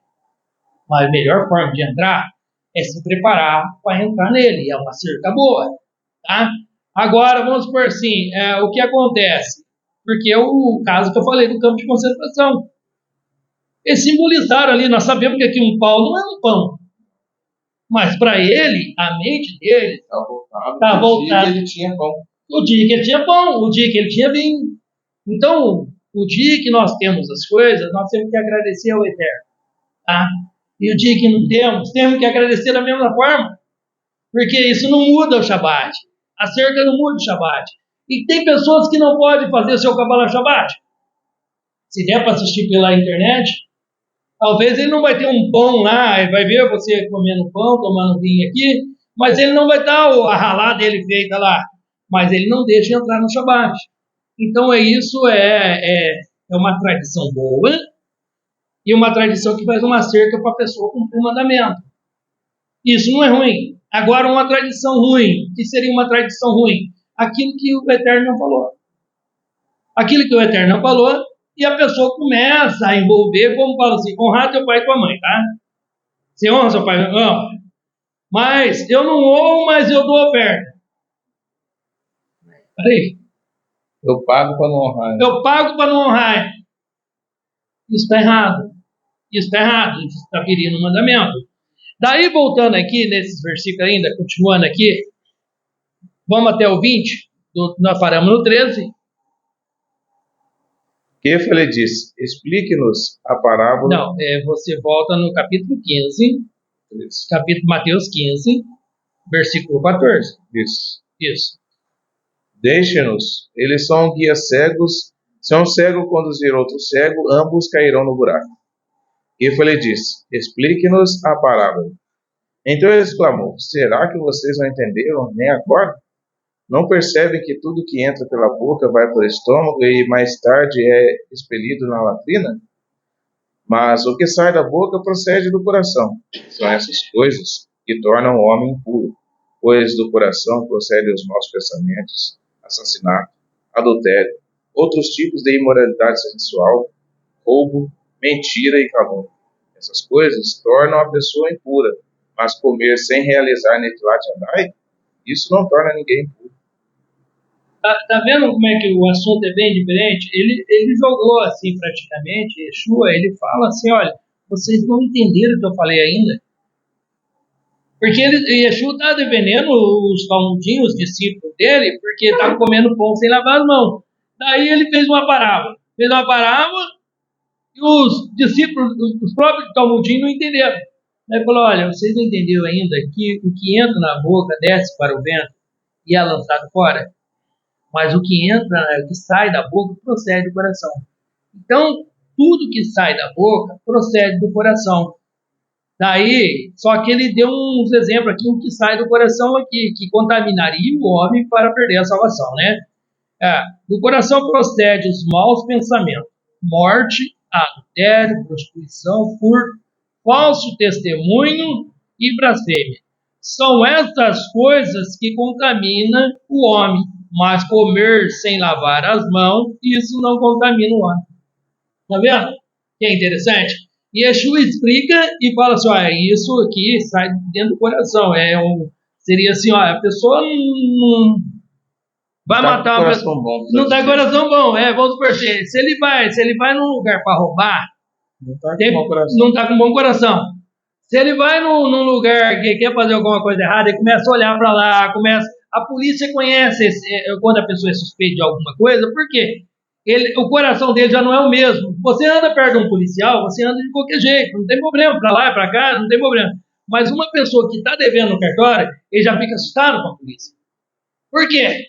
Mas a melhor forma de entrar é se preparar para entrar nele. É uma cerca boa, tá? Agora, vamos supor assim, o que acontece? Porque o caso que eu falei do campo de concentração. Eles simbolizaram ali, nós sabemos que aqui um pau não é um pão. Mas para ele, a mente dele está voltada. Ele tinha pão. O dia que ele tinha pão, o dia que ele tinha vinho. Então, o dia que nós temos as coisas, nós temos que agradecer ao Eterno. Tá? E o dia que não temos que agradecer da mesma forma. Porque isso não muda o Shabat. A cerca não muda o Shabat. E tem pessoas que não podem fazer o seu Kabbalah Shabat. Se der para assistir pela internet, talvez ele não vai ter um pão lá, ele vai ver você comendo pão, tomando vinho aqui, mas ele não vai estar a ralada dele feita lá. Mas ele não deixa entrar no Shabat. Então isso é uma tradição boa e uma tradição que faz uma cerca para a pessoa cumprir o mandamento. Isso não é ruim. Agora, uma tradição ruim, que seria uma tradição ruim? Aquilo que o Eterno não falou. Aquilo que o Eterno não falou, e a pessoa começa a envolver, como fala assim, honrar teu pai e tua mãe, tá? Você honra seu pai e tua mãe? Mas eu não honro, mas eu dou oferta. Peraí. Eu pago para não honrar. Eu pago para não honrar. Isso está errado. Isso está errado. Isso está ferindo o mandamento. Daí, voltando aqui, nesses versículos ainda, continuando aqui, vamos até o 20, nós paramos no 13. Kefo lhe disse, explique-nos a parábola. Não, você volta no capítulo 15, capítulo Mateus 15, versículo 14. Isso. Deixe-nos, eles são guias cegos, se um cego conduzir outro cego, ambos cairão no buraco. Kefo lhe disse, explique-nos a parábola. Então ele exclamou, será que vocês não entenderam, nem agora? Não percebem que tudo que entra pela boca vai para o estômago e mais tarde é expelido na latrina? Mas o que sai da boca procede do coração. São essas coisas que tornam o homem impuro, pois do coração procedem os maus pensamentos, assassinato, adultério, outros tipos de imoralidade sexual, roubo, mentira e calúnia. Essas coisas tornam a pessoa impura, mas comer sem realizar Netilat Yadai, isso não torna ninguém impuro. Tá vendo como é que o assunto é bem diferente? Ele jogou assim praticamente, Yeshua, ele fala assim, olha, vocês não entenderam o que eu falei ainda. Porque Yeshua está defendendo os talmudinhos, os discípulos dele, porque estavam comendo pão sem lavar as mãos. Daí ele fez uma parábola. E os discípulos, os próprios talmudinhos não entenderam. Ele falou, olha, vocês não entenderam ainda que o que entra na boca desce para o vento e é lançado fora? Mas o que entra, o que sai da boca, procede do coração. Então, tudo que sai da boca procede do coração. Daí, só que ele deu uns exemplos aqui, o que sai do coração aqui, que contaminaria o homem para perder a salvação, né? Do coração procede os maus pensamentos, morte, adultério, prostituição, furto, falso testemunho e blasfêmia. São essas coisas que contaminam o homem, mas comer sem lavar as mãos, isso não contamina o homem. Tá vendo? Que é interessante? E Yeshua explica e fala assim, olha, isso aqui sai dentro do coração. Seria assim, olha, a pessoa não vai matar uma pessoa. Não está com coração bom. Vamos supor, se ele vai num lugar para roubar, não está com bom coração. Se ele vai num lugar que quer fazer alguma coisa errada, ele começa a olhar para lá, a polícia conhece quando a pessoa é suspeita de alguma coisa, por quê? O coração dele já não é o mesmo. Você anda perto de um policial, você anda de qualquer jeito, não tem problema, para lá e para cá, não tem problema. Mas uma pessoa que está devendo no cartório, ele já fica assustado com a polícia. Por quê?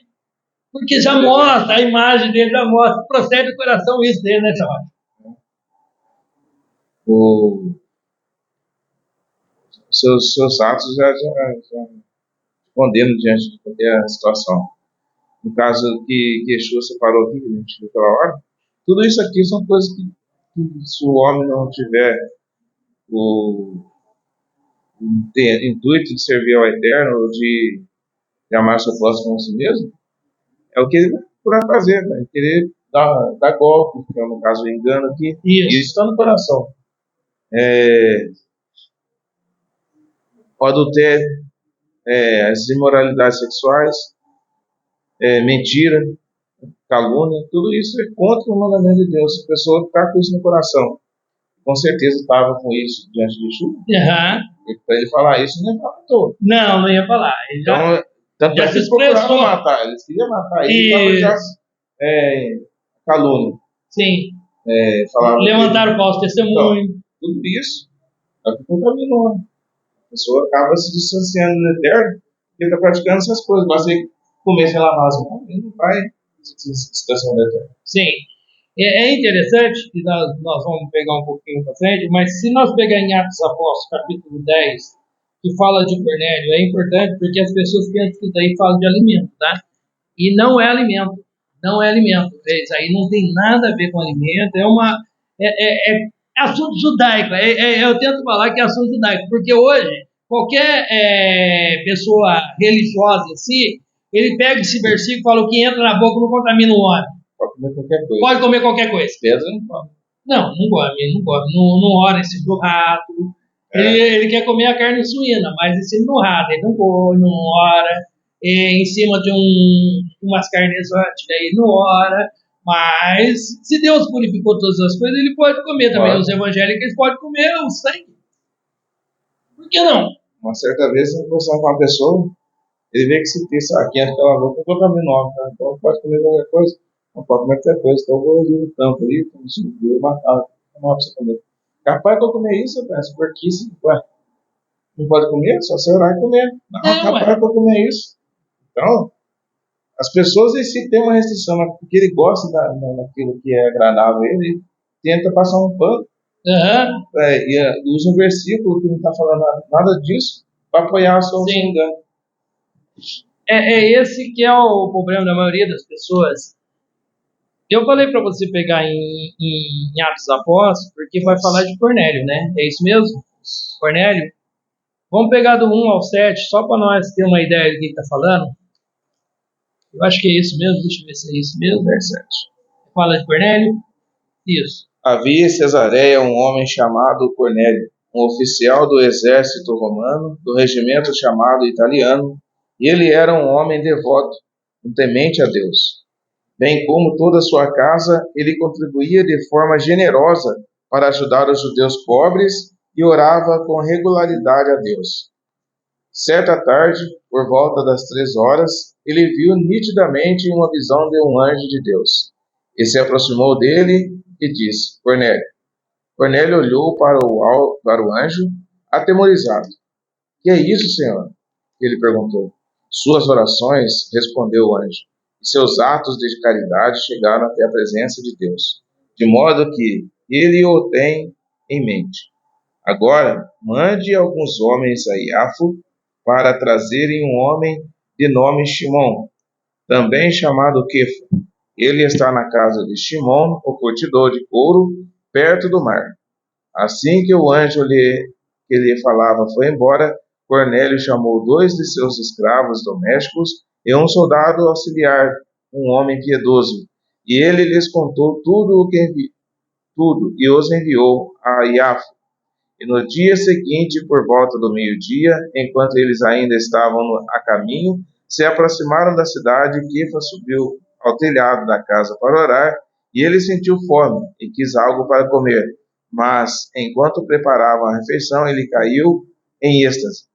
Porque já mostra, a imagem dele já mostra, procede do coração isso dele, né, chaval? Seus atos já condenam diante de qualquer situação. No caso que Yeshua separou aqui, que a gente viu pela hora, tudo isso aqui são coisas que se o homem não tiver o intuito de servir ao Eterno, ou de amar seu próximo como a si mesmo, é o que ele vai fazer, vai querer dar golpe, que é no caso o engano aqui, e isso está no coração. O adultério, as imoralidades sexuais, mentira, calúnia, tudo isso é contra o mandamento de Deus. A pessoa está com isso no coração com certeza estava com isso diante de Yeshua. Aham. E para ele falar isso, não ia falar à toa. Não ia falar. Ele já, Então, tanto já é se que eles procuravam expressou. matar, eles queriam matar ele, estava já calúnia. Sim. Falava Levantaram o falso testemunho. Então, tudo isso é o que contaminou. A pessoa acaba se distanciando do eterno porque está praticando essas coisas. Basta ele comer sem lavar as mãos, ele não vai se distanciar do eterno. Sim. É interessante que nós vamos pegar um pouquinho para frente, mas se nós pegar em Atos Apóstolos, capítulo 10, que fala de Cornélio, é importante porque as pessoas pensam que daí fala de alimento, tá? E não é alimento. Não é alimento. Isso aí não tem nada a ver com alimento. É assunto judaico. Eu tento falar que é assunto judaico, porque hoje qualquer pessoa religiosa em si, ele pega esse versículo e fala: o que entra na boca não contamina o homem. Pode comer qualquer coisa. Pode comer qualquer coisa. Pedro não come. Não come. Não ora esse do rato. Ele quer comer a carne suína, mas esse do rato, ele não come, não ora. Em cima de umas carnes exóticas, ele não ora. Mas se Deus purificou todas as coisas, ele pode comer também. Os evangélicos eles podem comer o sangue. Por que não? Uma certa vez, eu conversando com uma pessoa, ele vê que se tem saquinho naquela boca, não contamina o homem, tá? Então pode comer qualquer coisa. Não pode comer qualquer coisa. Então eu vou ali no campo ali, como se eu matar, não dá pra você comer. Capaz que eu comer isso, eu penso, porque isso, não pode comer, só você orar e comer. Não, capaz que eu comer isso. Então, as pessoas em si têm uma restrição, mas porque ele gosta daquilo que é agradável a ele tenta passar um pano. E usa um versículo que não está falando nada disso para apoiar a sua engano. Esse que é o problema da maioria das pessoas. Eu falei para você pegar em Atos Apóstolos, porque vai falar de Cornélio, né? É isso mesmo? Cornélio? Vamos pegar do 1 ao 7, só para nós ter uma ideia do que está falando. Eu acho que é isso mesmo, deixa eu ver se é isso mesmo. Verso 7. Fala de Cornélio? Isso. Havia em Cesareia um homem chamado Cornélio, um oficial do exército romano, do regimento chamado italiano, e ele era um homem devoto, um temente a Deus. Bem como toda a sua casa, ele contribuía de forma generosa para ajudar os judeus pobres e orava com regularidade a Deus. Certa tarde, por volta das 3 horas, ele viu nitidamente uma visão de um anjo de Deus. E se aproximou dele e disse: Cornélio. Cornélio olhou para o anjo, atemorizado. Que é isso, Senhor? Ele perguntou. Suas orações, respondeu o anjo, e seus atos de caridade chegaram até a presença de Deus, de modo que ele o tem em mente. Agora, mande alguns homens a Iafo para trazerem um homem de nome Shimon, também chamado Kefa. Ele está na casa de Shimon, o curtidor de couro, perto do mar. Assim que o anjo que lhe falava foi embora, Cornélio chamou 2 de seus escravos domésticos e um soldado auxiliar, um homem piedoso, e ele lhes contou tudo e os enviou a Iafo. E no dia seguinte, por volta do meio-dia, enquanto eles ainda estavam a caminho, se aproximaram da cidade. Kefa subiu ao telhado da casa para orar, e ele sentiu fome e quis algo para comer. Mas, enquanto preparavam a refeição, ele caiu em êxtase.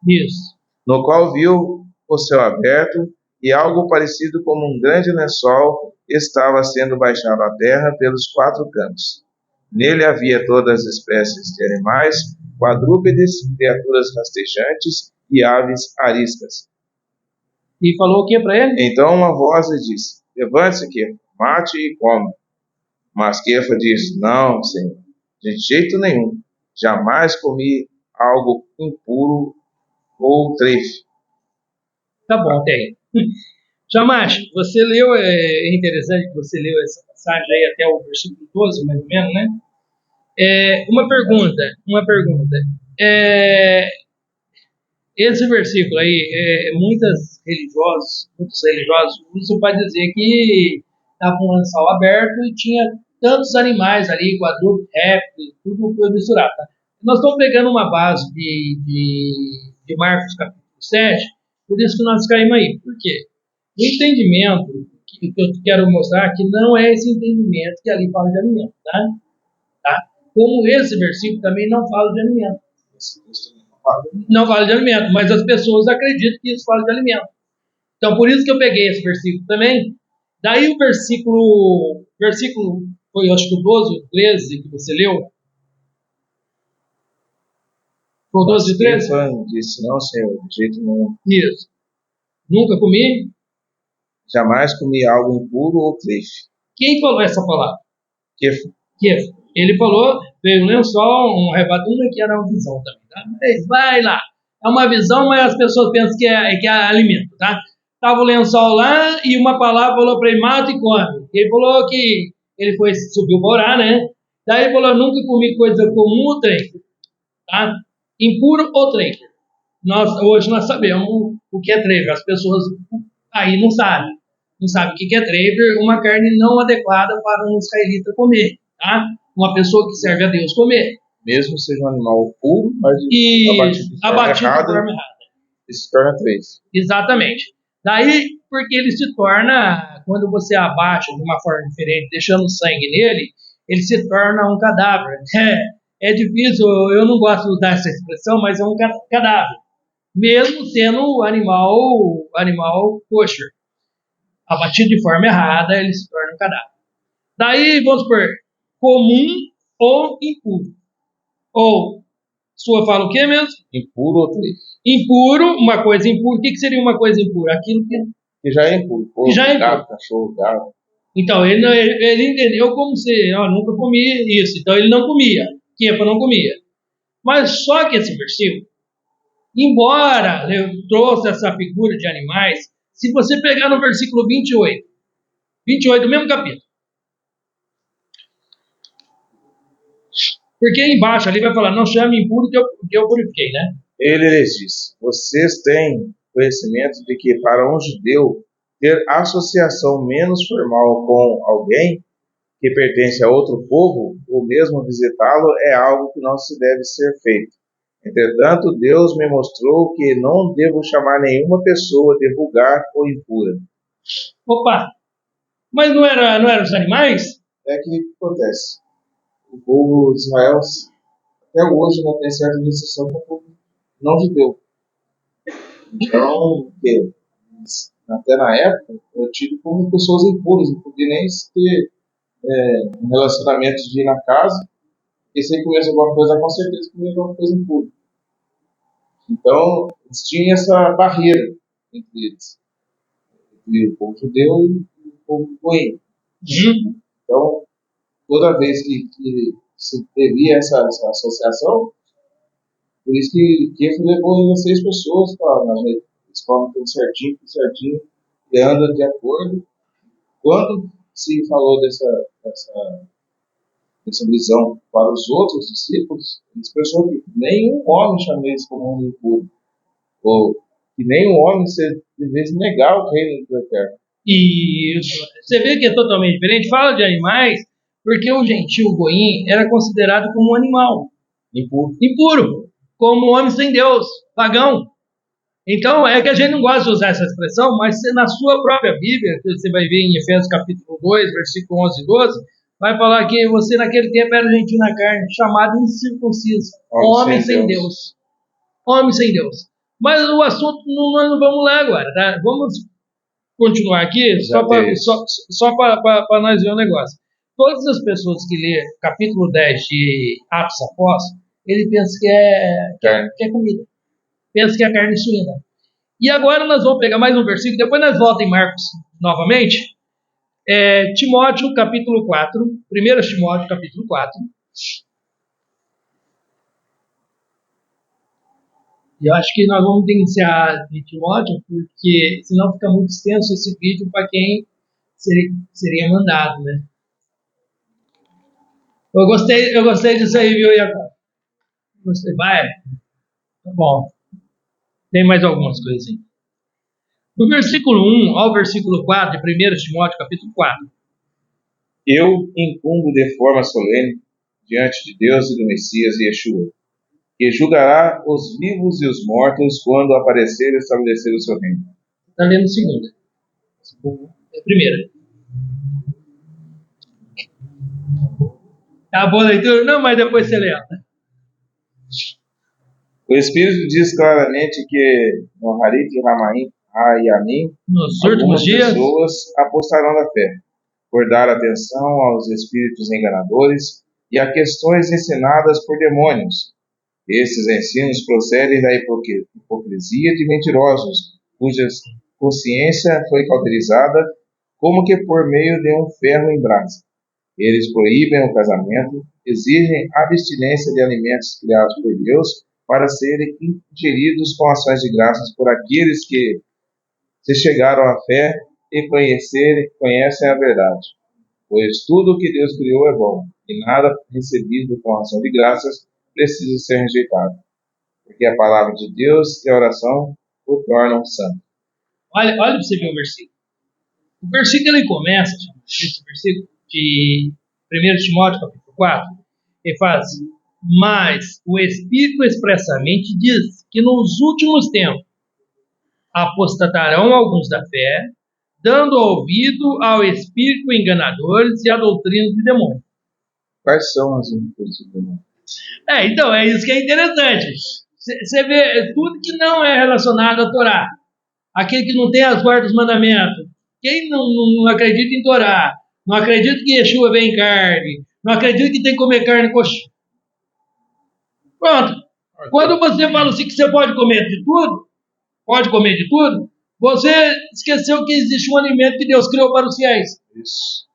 Isso. No qual viu o céu aberto e algo parecido como um grande lençol estava sendo baixado à terra pelos 4 cantos. Nele havia todas as espécies de animais, quadrúpedes, criaturas rastejantes e aves ariscas. E falou o que para ele? Então uma voz lhe disse: Levante-se, Kefa, mate e coma. Mas Kefa disse: Não, Senhor, de jeito nenhum. Jamais comi algo impuro ou trefe. Tá bom, tem. Jamash, você leu, é interessante que você leu essa passagem aí até o versículo 12, mais ou menos, né? Uma pergunta. Esse versículo aí, muitos religiosos usam para dizer que estava um lençol aberto e tinha tantos animais ali, quadrúpedes, répteis, tudo foi misturado. Tá? Nós estamos pegando uma base de Marcos capítulo 7, por isso que nós caímos aí. Por quê? O entendimento que eu quero mostrar que não é esse entendimento que ali fala de alimento, tá? Tá? Como esse versículo também não fala de alimento. Não fala de alimento, mas as pessoas acreditam que isso fala de alimento. Então, por isso que eu peguei esse versículo também. Daí o versículo foi, acho que o 12, o 13 que você leu. Foi o 12 e 13? Disse, não, Senhor, de jeito nenhum. Isso. Nunca comi? Jamais comi algo impuro ou triste. Quem falou essa palavra? Kefo. Ele falou, veio um lençol, um rebatuna, que era uma visão também, tá? Mas vai lá. É uma visão, mas as pessoas pensam que é alimento, tá? Tava o lençol lá e uma palavra falou para ele, mata e come. Ele falou que ele subiu para orar, né? Daí ele falou, nunca comi coisa comum ou traitor, tá? Impuro ou traitor. Hoje nós sabemos o que é traitor. As pessoas aí não sabem. Não sabem o que é traitor, uma carne não adequada para um israelita comer, tá? Uma pessoa que serve a Deus comer. Mesmo seja um animal puro, mas abatido de forma errada. Ele se torna traitor. Exatamente. Daí, porque ele se torna, quando você abaixa de uma forma diferente, deixando sangue nele, ele se torna um cadáver. É difícil, eu não gosto de usar essa expressão, mas é um cadáver. Mesmo sendo animal kosher. Abatido de forma errada, ele se torna um cadáver. Daí, vamos supor, comum ou impuro. Ou, sua fala o quê mesmo? Impuro ou triste. Impuro, uma coisa impura. O que seria uma coisa impura? Aquilo que já é impuro. Que já é impuro. Cachorro, gato. Então, ele entendeu como se, nunca comi isso. Então, ele não comia. Kefa não comia. Mas só que esse versículo, embora eu trouxe essa figura de animais, se você pegar no versículo 28 do mesmo capítulo, porque embaixo ali vai falar, não chame impuro que eu purifiquei, né? Ele lhes disse, vocês têm conhecimento de que para um judeu ter associação menos formal com alguém que pertence a outro povo, ou mesmo visitá-lo, é algo que não se deve ser feito. Entretanto, Deus me mostrou que não devo chamar nenhuma pessoa de vulgar ou impura. Opa! Mas não eram os animais? É que acontece. O povo de Israel, até hoje, não tem certa restrição com o povo não judeu. Então, até na época, eu tive como pessoas impuras, não podia nem ter um relacionamento de ir na casa, e se ele comesse alguma coisa, com certeza comia alguma coisa impura. Então, eles tinham essa barreira entre eles, entre o povo judeu e o povo goiano. Então, toda vez que se teve essa associação, por isso que levou 6 pessoas para eles comem tudo certinho, e andam de acordo. Quando se falou dessa visão para os outros discípulos, eles pensaram que nenhum homem chama eles como um impuro, ou que nenhum homem devesse negar o reino do Eterno. Isso. Você vê que é totalmente diferente. Fala de animais, porque o gentil goim era considerado como um animal impuro, como um homem sem Deus, pagão. Então, é que a gente não gosta de usar essa expressão, mas na sua própria Bíblia, que você vai ver em Efésios capítulo 2, versículo 11 e 12, vai falar que você naquele tempo era gentil na carne, chamado incircunciso, homem sem Deus. Homem sem Deus. Mas o assunto, nós não vamos lá agora, tá? Vamos continuar aqui, só para nós ver um negócio. Todas as pessoas que lêem capítulo 10 de Atos Apóstolos, ele pensa que é comida. Pensa que é carne suína. E agora nós vamos pegar mais um versículo, depois nós voltamos em Marcos novamente. Timóteo capítulo 4, 1 Timóteo capítulo 4. E eu acho que nós vamos iniciar de Timóteo, porque senão fica muito extenso esse vídeo para quem seria mandado, né? Eu gostei disso aí, viu, Iago? Gostei. Vai. Tá bom. Tem mais algumas coisas aí. Do versículo 1 ao versículo 4 de 1 Timóteo capítulo 4. Eu incumbo de forma solene diante de Deus e do Messias Yeshua, que julgará os vivos e os mortos quando aparecer e estabelecer o seu reino. Está lendo segunda. É a primeira. Tá boa a leitura? Não, mas depois você lê. O Espírito diz claramente que no Harit Hayamim, Nos últimos algumas dias, pessoas apostarão da fé, por dar atenção aos espíritos enganadores e a questões ensinadas por demônios. Esses ensinos procedem da hipocrisia de mentirosos, cuja consciência foi cauterizada como que por meio de um ferro em brasa. Eles proíbem o casamento, exigem abstinência de alimentos criados por Deus para serem ingeridos com ações de graças por aqueles que se chegaram à fé e conhecem a verdade. Pois tudo o que Deus criou é bom, e nada recebido com ação de graças precisa ser rejeitado, porque a palavra de Deus e a oração o tornam santo. olha para você ver o versículo. O versículo ele começa, esse versículo de 1 Timóteo capítulo 4, ele fala assim: mas o Espírito expressamente diz que nos últimos tempos apostatarão alguns da fé, dando ouvido ao espírito enganadores e à doutrina de demônios. Quais são as virtudes do demônio? Então, é isso que é interessante. Você vê tudo que não é relacionado à Torá. Aquele que não tem as guardas dos mandamentos. Quem não acredita em Torá, não acredita que Yeshua vem em carne, não acredita que tem que comer carne coxinha. Pronto. Quando você fala assim que você pode comer de tudo, você esqueceu que existe um alimento que Deus criou para os fiéis. Isso.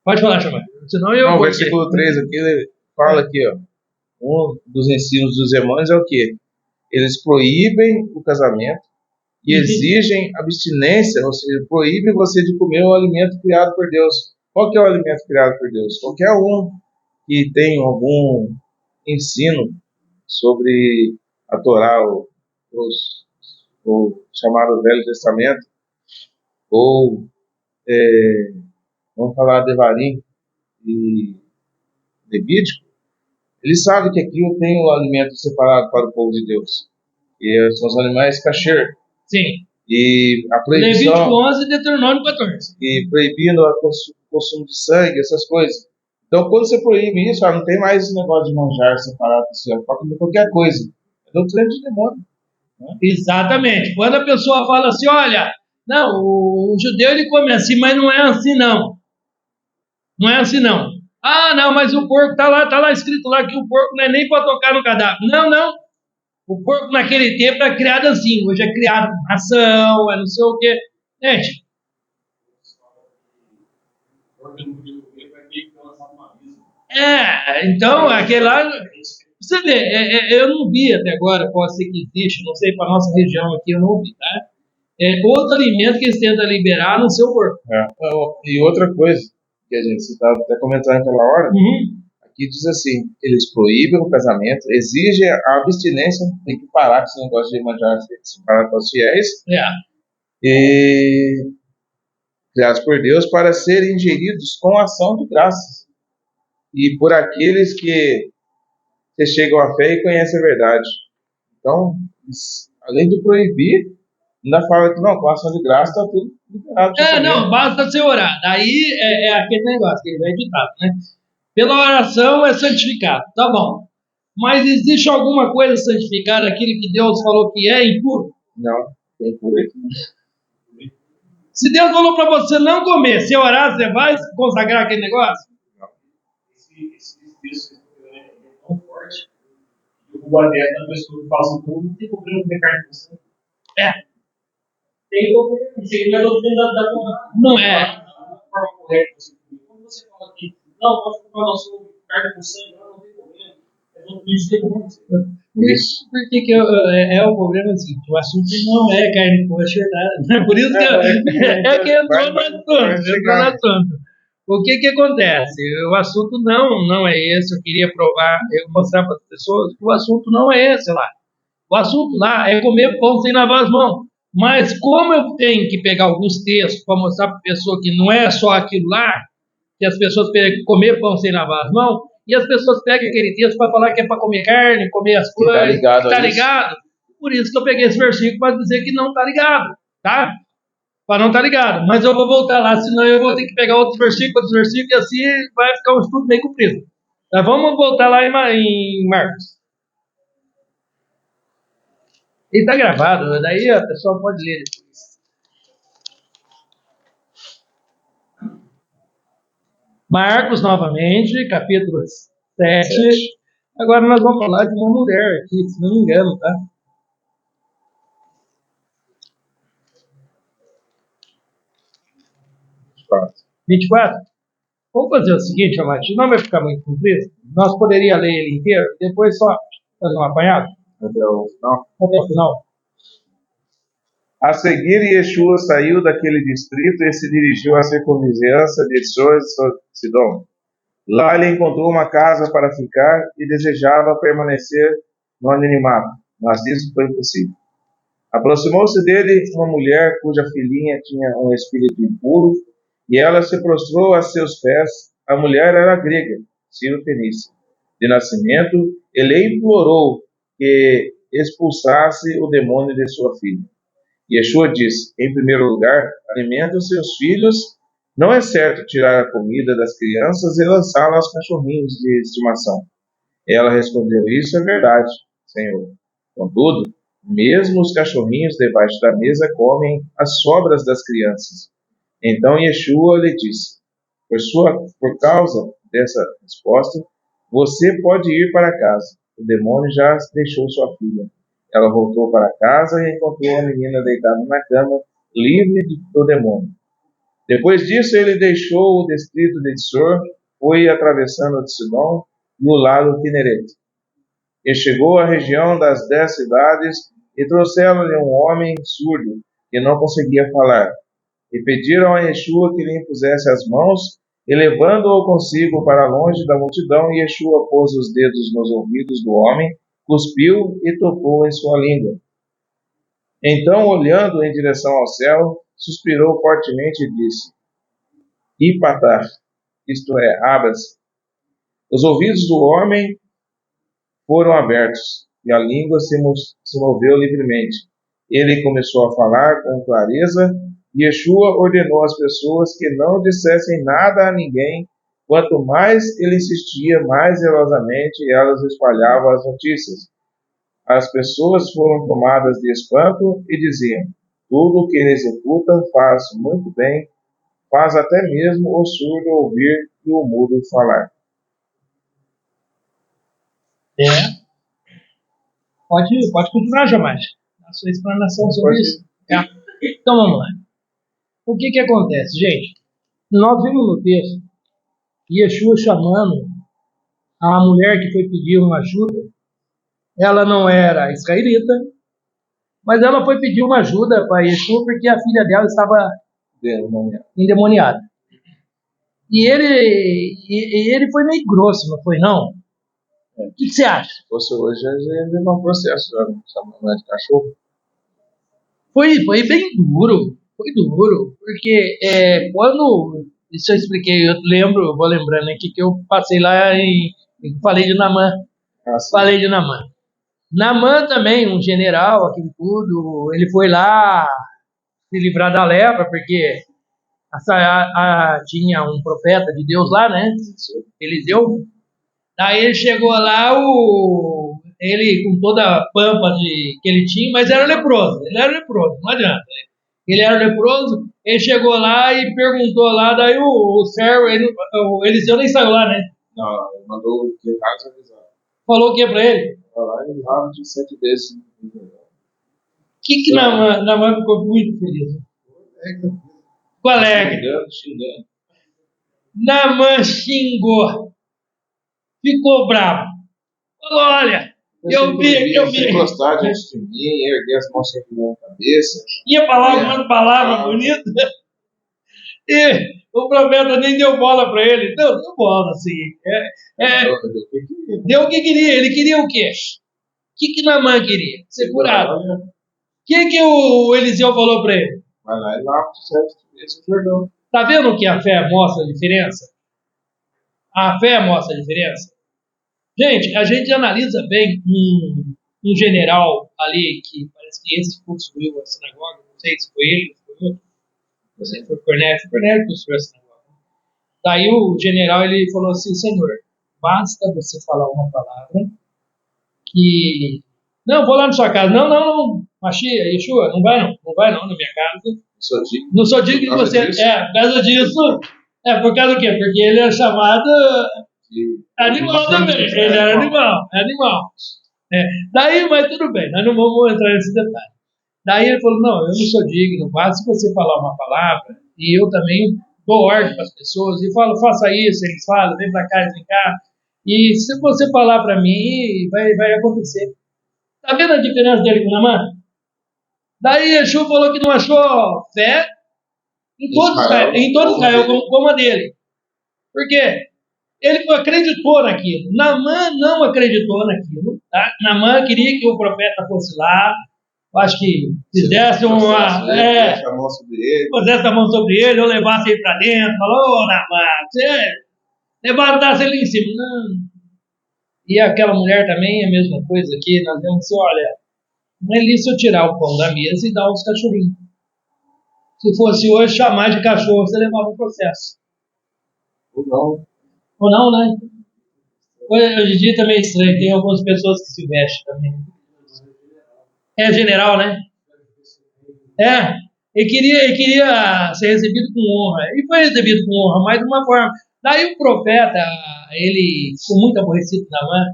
Pode falar, Chamar. Senão eu. Não, o versículo 3 aqui, ele fala aqui, ó. Um dos ensinos dos demônios é o quê? Eles proíbem o casamento e exigem abstinência, ou seja, proíbem você de comer o alimento criado por Deus. Qual que é o alimento criado por Deus? Qualquer um que tem algum ensino sobre a Torá, o chamado Velho Testamento, ou vamos falar de Devarim e Levítico, ele sabe que aquilo tem um alimento separado para o povo de Deus, que são os animais kasher. Sim. E a proibição, Levítico 11 e Deuteronômio 14. E proibindo o consumo de sangue, essas coisas. Então, quando você proíbe isso, não tem mais esse negócio de manjar separado, você pode comer qualquer coisa. É doutrina de demônio. Né? Exatamente. Quando a pessoa fala assim, olha, não, o judeu ele come assim, mas não é assim não. Não é assim não. Ah, não, mas o porco tá lá escrito lá que o porco não é nem para tocar no cadáver. Não. O porco naquele tempo era criado assim, hoje é criado com ração, é não sei o quê. Gente. Então, aquele lá. Você vê, eu não vi até agora, pode ser que existe, não sei, para a nossa região aqui eu não vi, tá? Outro alimento que eles tentam liberar no seu corpo. E outra coisa, que a gente estava até comentando naquela hora, aqui diz assim, eles proíbem o casamento, exigem a abstinência, tem que parar com esse negócio de manjar separado para os fiéis, e criados por Deus para serem ingeridos com ação de graças, e por aqueles que chegam à fé e conhecem a verdade. Então, além de proibir, ainda fala que não, com ação de graça está tudo liberado. Não, basta você orar. Daí é aquele negócio que ele vai ditado, né? Pela oração é santificado, tá bom. Mas existe alguma coisa santificada, aquilo que Deus falou que é impuro? Não, é impuro. Se Deus falou para você não comer, se orar, você vai consagrar aquele negócio? Não. Esse é tão forte. O adepto da pessoa que faça tudo, não tem problema comer carne com sangue. Tem problema, isso não é doutrina da Torá. Não é. A forma correta de você comer. Quando você fala que não, pode comer nosso carne com sangue, não tem problema. É doutrina de demônios. Porque é o problema assim, o assunto não é carne kosher, né? Por isso que entrou no assunto. O que acontece? O assunto não é esse. Eu queria mostrar para as pessoas que o assunto não é esse lá. O assunto lá é comer pão sem lavar as mãos. Mas como eu tenho que pegar alguns textos para mostrar para a pessoa que não é só aquilo lá, que as pessoas pegam comer pão sem lavar as mãos, e as pessoas pegam aquele texto para falar que é para comer carne, comer as coisas, tá ligado? Por isso que eu peguei esse versículo para dizer que não está ligado, tá? Para não estar ligado. Mas eu vou voltar lá, senão eu vou ter que pegar outros versículos, e assim vai ficar um estudo bem comprido. Mas vamos voltar lá em Marcos. Ele está gravado, daí a pessoa pode ler depois. Marcos, novamente, capítulo 7. Agora nós vamos falar de uma mulher aqui, se não me engano, tá? 24. Vamos fazer o seguinte, Amate, não vai ficar muito comprido. Nós poderíamos ler ele inteiro, depois só fazer um apanhado. Até o final. Até o final. A seguir, Yeshua saiu daquele distrito e se dirigiu à circunvizinhança de Sidom. Lá ele encontrou uma casa para ficar e desejava permanecer no anonimato, mas isso foi impossível. Aproximou-se dele uma mulher cuja filhinha tinha um espírito impuro e ela se prostrou a seus pés. A mulher era grega, Sírio-Fenícia, de nascimento. Ele implorou que expulsasse o demônio de sua filha. Yeshua disse: em primeiro lugar, alimente os seus filhos. Não é certo tirar a comida das crianças e lançá-la aos cachorrinhos de estimação. Ela respondeu: isso é verdade, Senhor. Contudo, mesmo os cachorrinhos debaixo da mesa comem as sobras das crianças. Então Yeshua lhe disse: por causa dessa resposta, você pode ir para casa. O demônio já deixou sua filha. Ela voltou para casa e encontrou a menina deitada na cama, livre do demônio. Depois disso, ele deixou o distrito de Tsor, foi atravessando o Sidom e o lago Quinerete. E chegou à região das 10 cidades e trouxeram-lhe um homem surdo que não conseguia falar. E pediram a Yeshua que lhe impusesse as mãos, e levando-o consigo para longe da multidão, Yeshua pôs os dedos nos ouvidos do homem, cuspiu e tocou em sua língua. Então, olhando em direção ao céu, suspirou fortemente e disse: Ipatar, isto é, abra-se. Os ouvidos do homem foram abertos, e a língua se moveu livremente. Ele começou a falar com clareza, e Yeshua ordenou às pessoas que não dissessem nada a ninguém. Quanto mais ele insistia, mais zelosamente elas espalhavam as notícias. As pessoas foram tomadas de espanto e diziam: tudo o que ele executa faz muito bem, faz até mesmo o surdo ouvir e o mudo falar. Pode continuar, Jamais. A sua explanação sobre isso. Então vamos lá. O que acontece, gente? Nós vimos no texto Yeshua chamando a mulher que foi pedir uma ajuda. Ela não era israelita, mas ela foi pedir uma ajuda para Yeshua porque a filha dela estava endemoniada. E ele foi meio grosso, não foi não? O que você acha? Se fosse hoje, a gente ia um processo, chamando de cachorro. Foi bem duro. Foi duro. Porque quando... Isso eu expliquei, eu vou lembrando aqui que eu passei lá e falei de Naamã. Falei de Naamã. Naamã também, um general, aquilo tudo, ele foi lá se livrar da lepra, porque tinha um profeta de Deus lá, né? Eliseu. Daí ele chegou lá, ele com toda a pampa que ele tinha, mas era leproso. Ele era leproso, não adianta. Ele era leproso, ele chegou lá e perguntou lá, daí o servo, o Eliseu nem saiu lá, né? Não, ele mandou o que Carlos avisar. Falou o que pra ele? Falar ele rabo de 7 vezes. Que Naamã ficou muito feliz? Ficou alegre. Xingando. Naamã xingou. Ficou bravo. Falou, olha, eu vi. Se encostar diante de mim, erguer as mãos sempre na cabeça. Ia falar alguma palavra bonita. E o profeta nem deu bola para ele. Não, deu bola, assim. Deu o que queria. Ele queria o quê? O que Naamã queria? Ser curado. O que o Eliseu falou para ele? Vai lá e lava esse Jordão. Tá vendo que a fé mostra a diferença? A fé mostra a diferença. Gente, a gente analisa bem um general ali que parece que esse construiu a sinagoga. Não sei se foi ele, se foi outro. Não sei se foi Cornélio. Foi Cornélio que construiu a sinagoga. Daí o general ele falou assim: Senhor, basta você falar uma palavra que... Não, vou lá na sua casa. Não. Machia, Yeshua, não vai não na minha casa. Não sou digno de você. Por causa disso. Por causa do quê? Porque ele é chamado animal também. Ele era animal. Daí, mas tudo bem, nós não vamos entrar nesse detalhe. Daí ele falou, não, eu não sou digno, basta você falar uma palavra, e eu também dou ordem para as pessoas, e falo, faça isso, eles falam, vem para cá, vem cá, e se você falar para mim, vai acontecer. Tá vendo a diferença dele com Naamã? Daí Yeshua falou que não achou fé em todos Israel como a dele. Por quê? Ele acreditou naquilo. Naamã não acreditou naquilo. Tá? Naamã queria que o profeta fosse lá, acho que fizesse pusesse a mão sobre ele, ou levasse ele para dentro, falou, Naamã, você levantasse ele em cima. Não. E aquela mulher também, a mesma coisa aqui, nós vemos assim, olha, não é lícito tirar o pão da mesa e dar aos cachorrinhos. Se fosse hoje chamar de cachorro, você levava o processo. Ou não, né? Hoje em dia também é estranho, tem algumas pessoas que se vestem também. É general, né? Ele queria ser recebido com honra. E foi recebido com honra, mas de uma forma. Daí o profeta, ele ficou muito aborrecido da Naamã,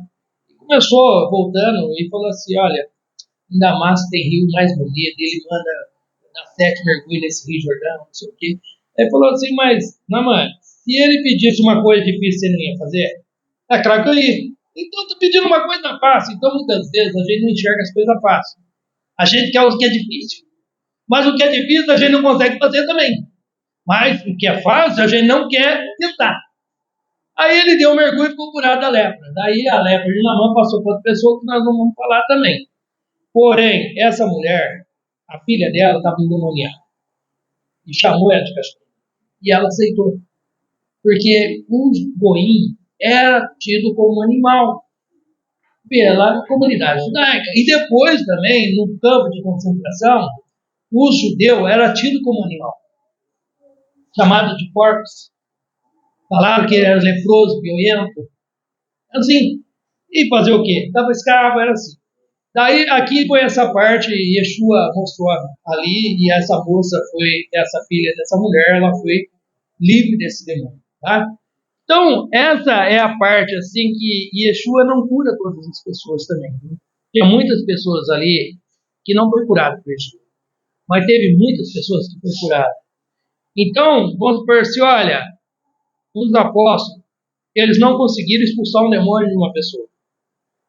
e começou voltando e falou assim, olha, em Damasco tem rio mais bonito, ele manda dar 7 mergulhos nesse rio Jordão, não sei o quê. Ele falou assim, mas, Naamã, se ele pedisse uma coisa difícil, você não ia fazer? É claro que eu ia. Então, estou pedindo uma coisa fácil. Então, muitas vezes, a gente não enxerga as coisas fáceis. A gente quer o que é difícil. Mas o que é difícil, a gente não consegue fazer também. Mas o que é fácil, a gente não quer tentar. Aí ele deu um mergulho e ficou curado da lepra. Daí a lepra de Naamã passou para outra pessoa que nós não vamos falar também. Porém, essa mulher, a filha dela estava endemoniada. E chamou ela de cachorro. E ela aceitou. Porque o goim era tido como animal pela comunidade judaica. E depois também, no campo de concentração, o judeu era tido como animal, chamado de porcos. Falaram que ele era leproso, violento. Assim. E fazer o quê? Estava escravo, era assim. Daí, aqui foi essa parte, Yeshua mostrou ali, e essa moça foi, essa filha dessa mulher, ela foi livre desse demônio, tá? Então, essa é a parte, assim, que Yeshua não cura todas as pessoas também. Né? Tem muitas pessoas ali que não foi curado por Yeshua, mas teve muitas pessoas que foi curado. Então, vamos supor assim, olha, os apóstolos, eles não conseguiram expulsar um demônio de uma pessoa.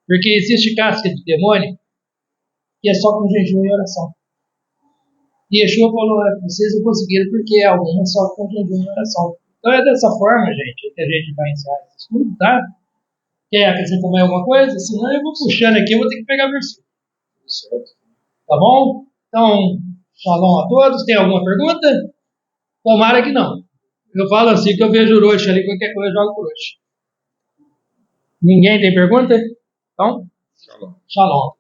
Porque existe casca de demônio que é só com jejum e oração. E Yeshua falou, vocês não conseguiram porque algumas só com jejum e oração. Então é dessa forma, gente, que a gente vai encerrar esse estudo, tá? Quer acrescentar mais alguma coisa? Senão eu vou puxando aqui, eu vou ter que pegar versículo. Tá bom? Então, shalom a todos. Tem alguma pergunta? Tomara que não. Eu falo assim que eu vejo o Orochi ali, qualquer coisa eu jogo por Orochi. Ninguém tem pergunta? Então, shalom.